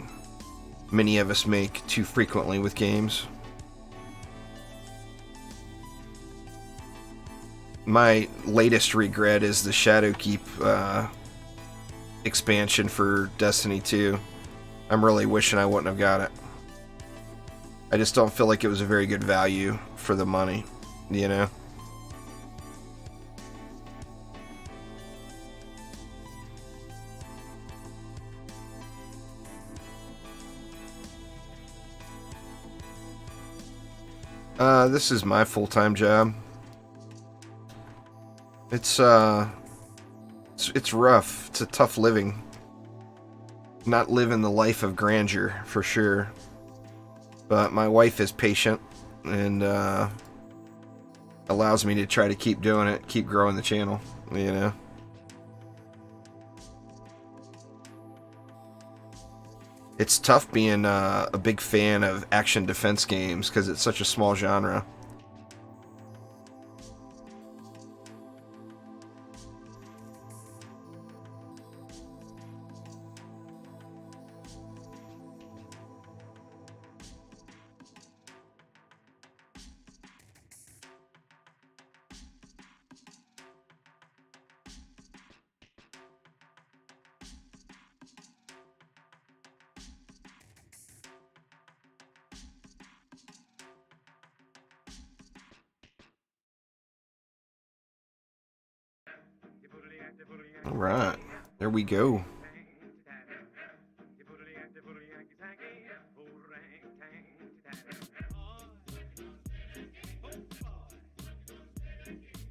many of us make too frequently with games. My latest regret is the Shadowkeep expansion for Destiny 2. I'm really wishing I wouldn't have got it. I just don't feel like it was a very good value for the money, you know? This is my full-time job. It's rough. It's a tough living. Not living the life of grandeur, for sure. But my wife is patient and allows me to try to keep doing it, keep growing the channel, you know. It's tough being a big fan of action defense games because it's such a small genre. Alright, there we go.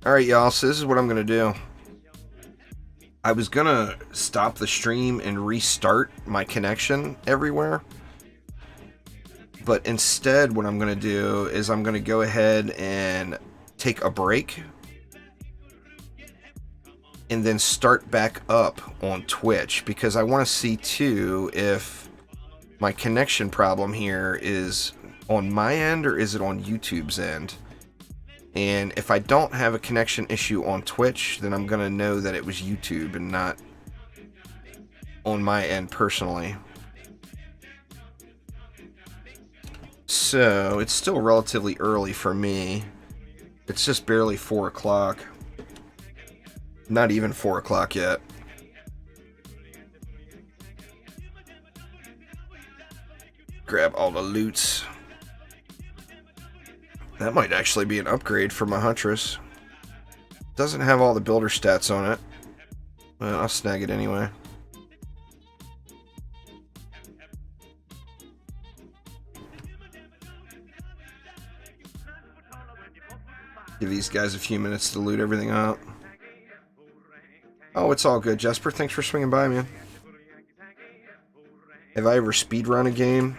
Alright, y'all, so this is what I'm going to do. I was going to stop the stream and restart my connection everywhere. But instead, what I'm going to do is I'm going to go ahead and take a break. And then start back up on Twitch. Because I want to see, too, if my connection problem here is on my end or is it on YouTube's end. And if I don't have a connection issue on Twitch, then I'm going to know that it was YouTube and not on my end personally. So, it's still relatively early for me. It's just barely 4 o'clock. Not even 4 o'clock yet. Grab all the loots. That might actually be an upgrade for my Huntress. Doesn't have all the builder stats on it. Well, I'll snag it anyway. Give these guys a few minutes to loot everything out. Oh, it's all good, Jesper. Thanks for swinging by, man. Have I ever speedrun a game?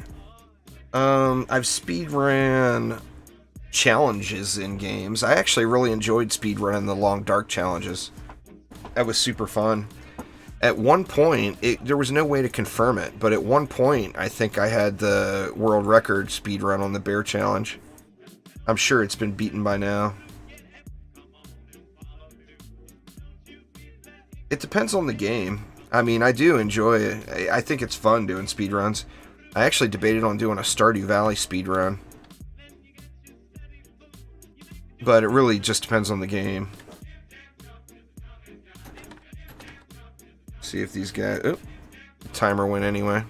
I've speedrun challenges in games. I actually really enjoyed speedrunning the Long Dark challenges. That was super fun. At one point, there was no way to confirm it, but at one point, I think I had the world record speedrun on the Bear Challenge. I'm sure it's been beaten by now. It depends on the game. I mean, I do enjoy it. I think it's fun doing speedruns. I actually debated on doing a Stardew Valley speedrun. But it really just depends on the game. See if these guys... Oh, timer went anyway.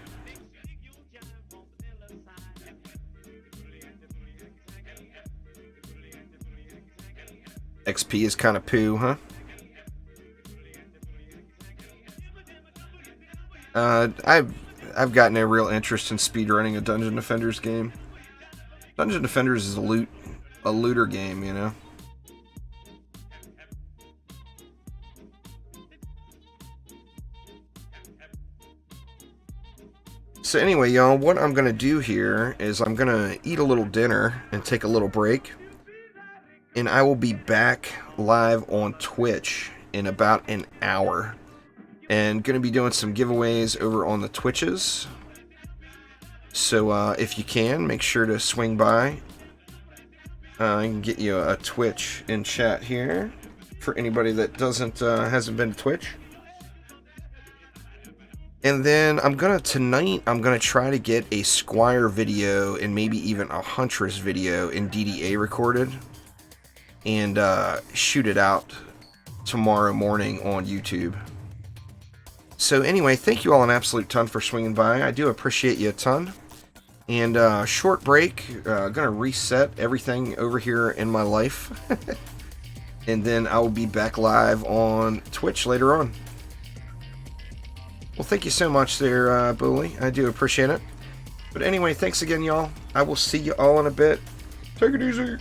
XP is kind of poo, huh? I've gotten a real interest in speedrunning a Dungeon Defenders game. Dungeon Defenders is a looter game, you know. So anyway, y'all, what I'm gonna do here is I'm gonna eat a little dinner and take a little break, and I will be back live on Twitch in about an hour. And going to be doing some giveaways over on the Twitches. So if you can, make sure to swing by. I can get you a Twitch in chat here for anybody that hasn't been to Twitch. And then tonight I'm gonna try to get a Squire video and maybe even a Huntress video in DDA recorded and shoot it out tomorrow morning on YouTube. So anyway, thank you all an absolute ton for swinging by. I do appreciate you a ton. And short break. Gonna reset everything over here in my life. And then I will be back live on Twitch later on. Well, thank you so much there, Bully. I do appreciate it. But anyway, thanks again, y'all. I will see you all in a bit. Take it easy.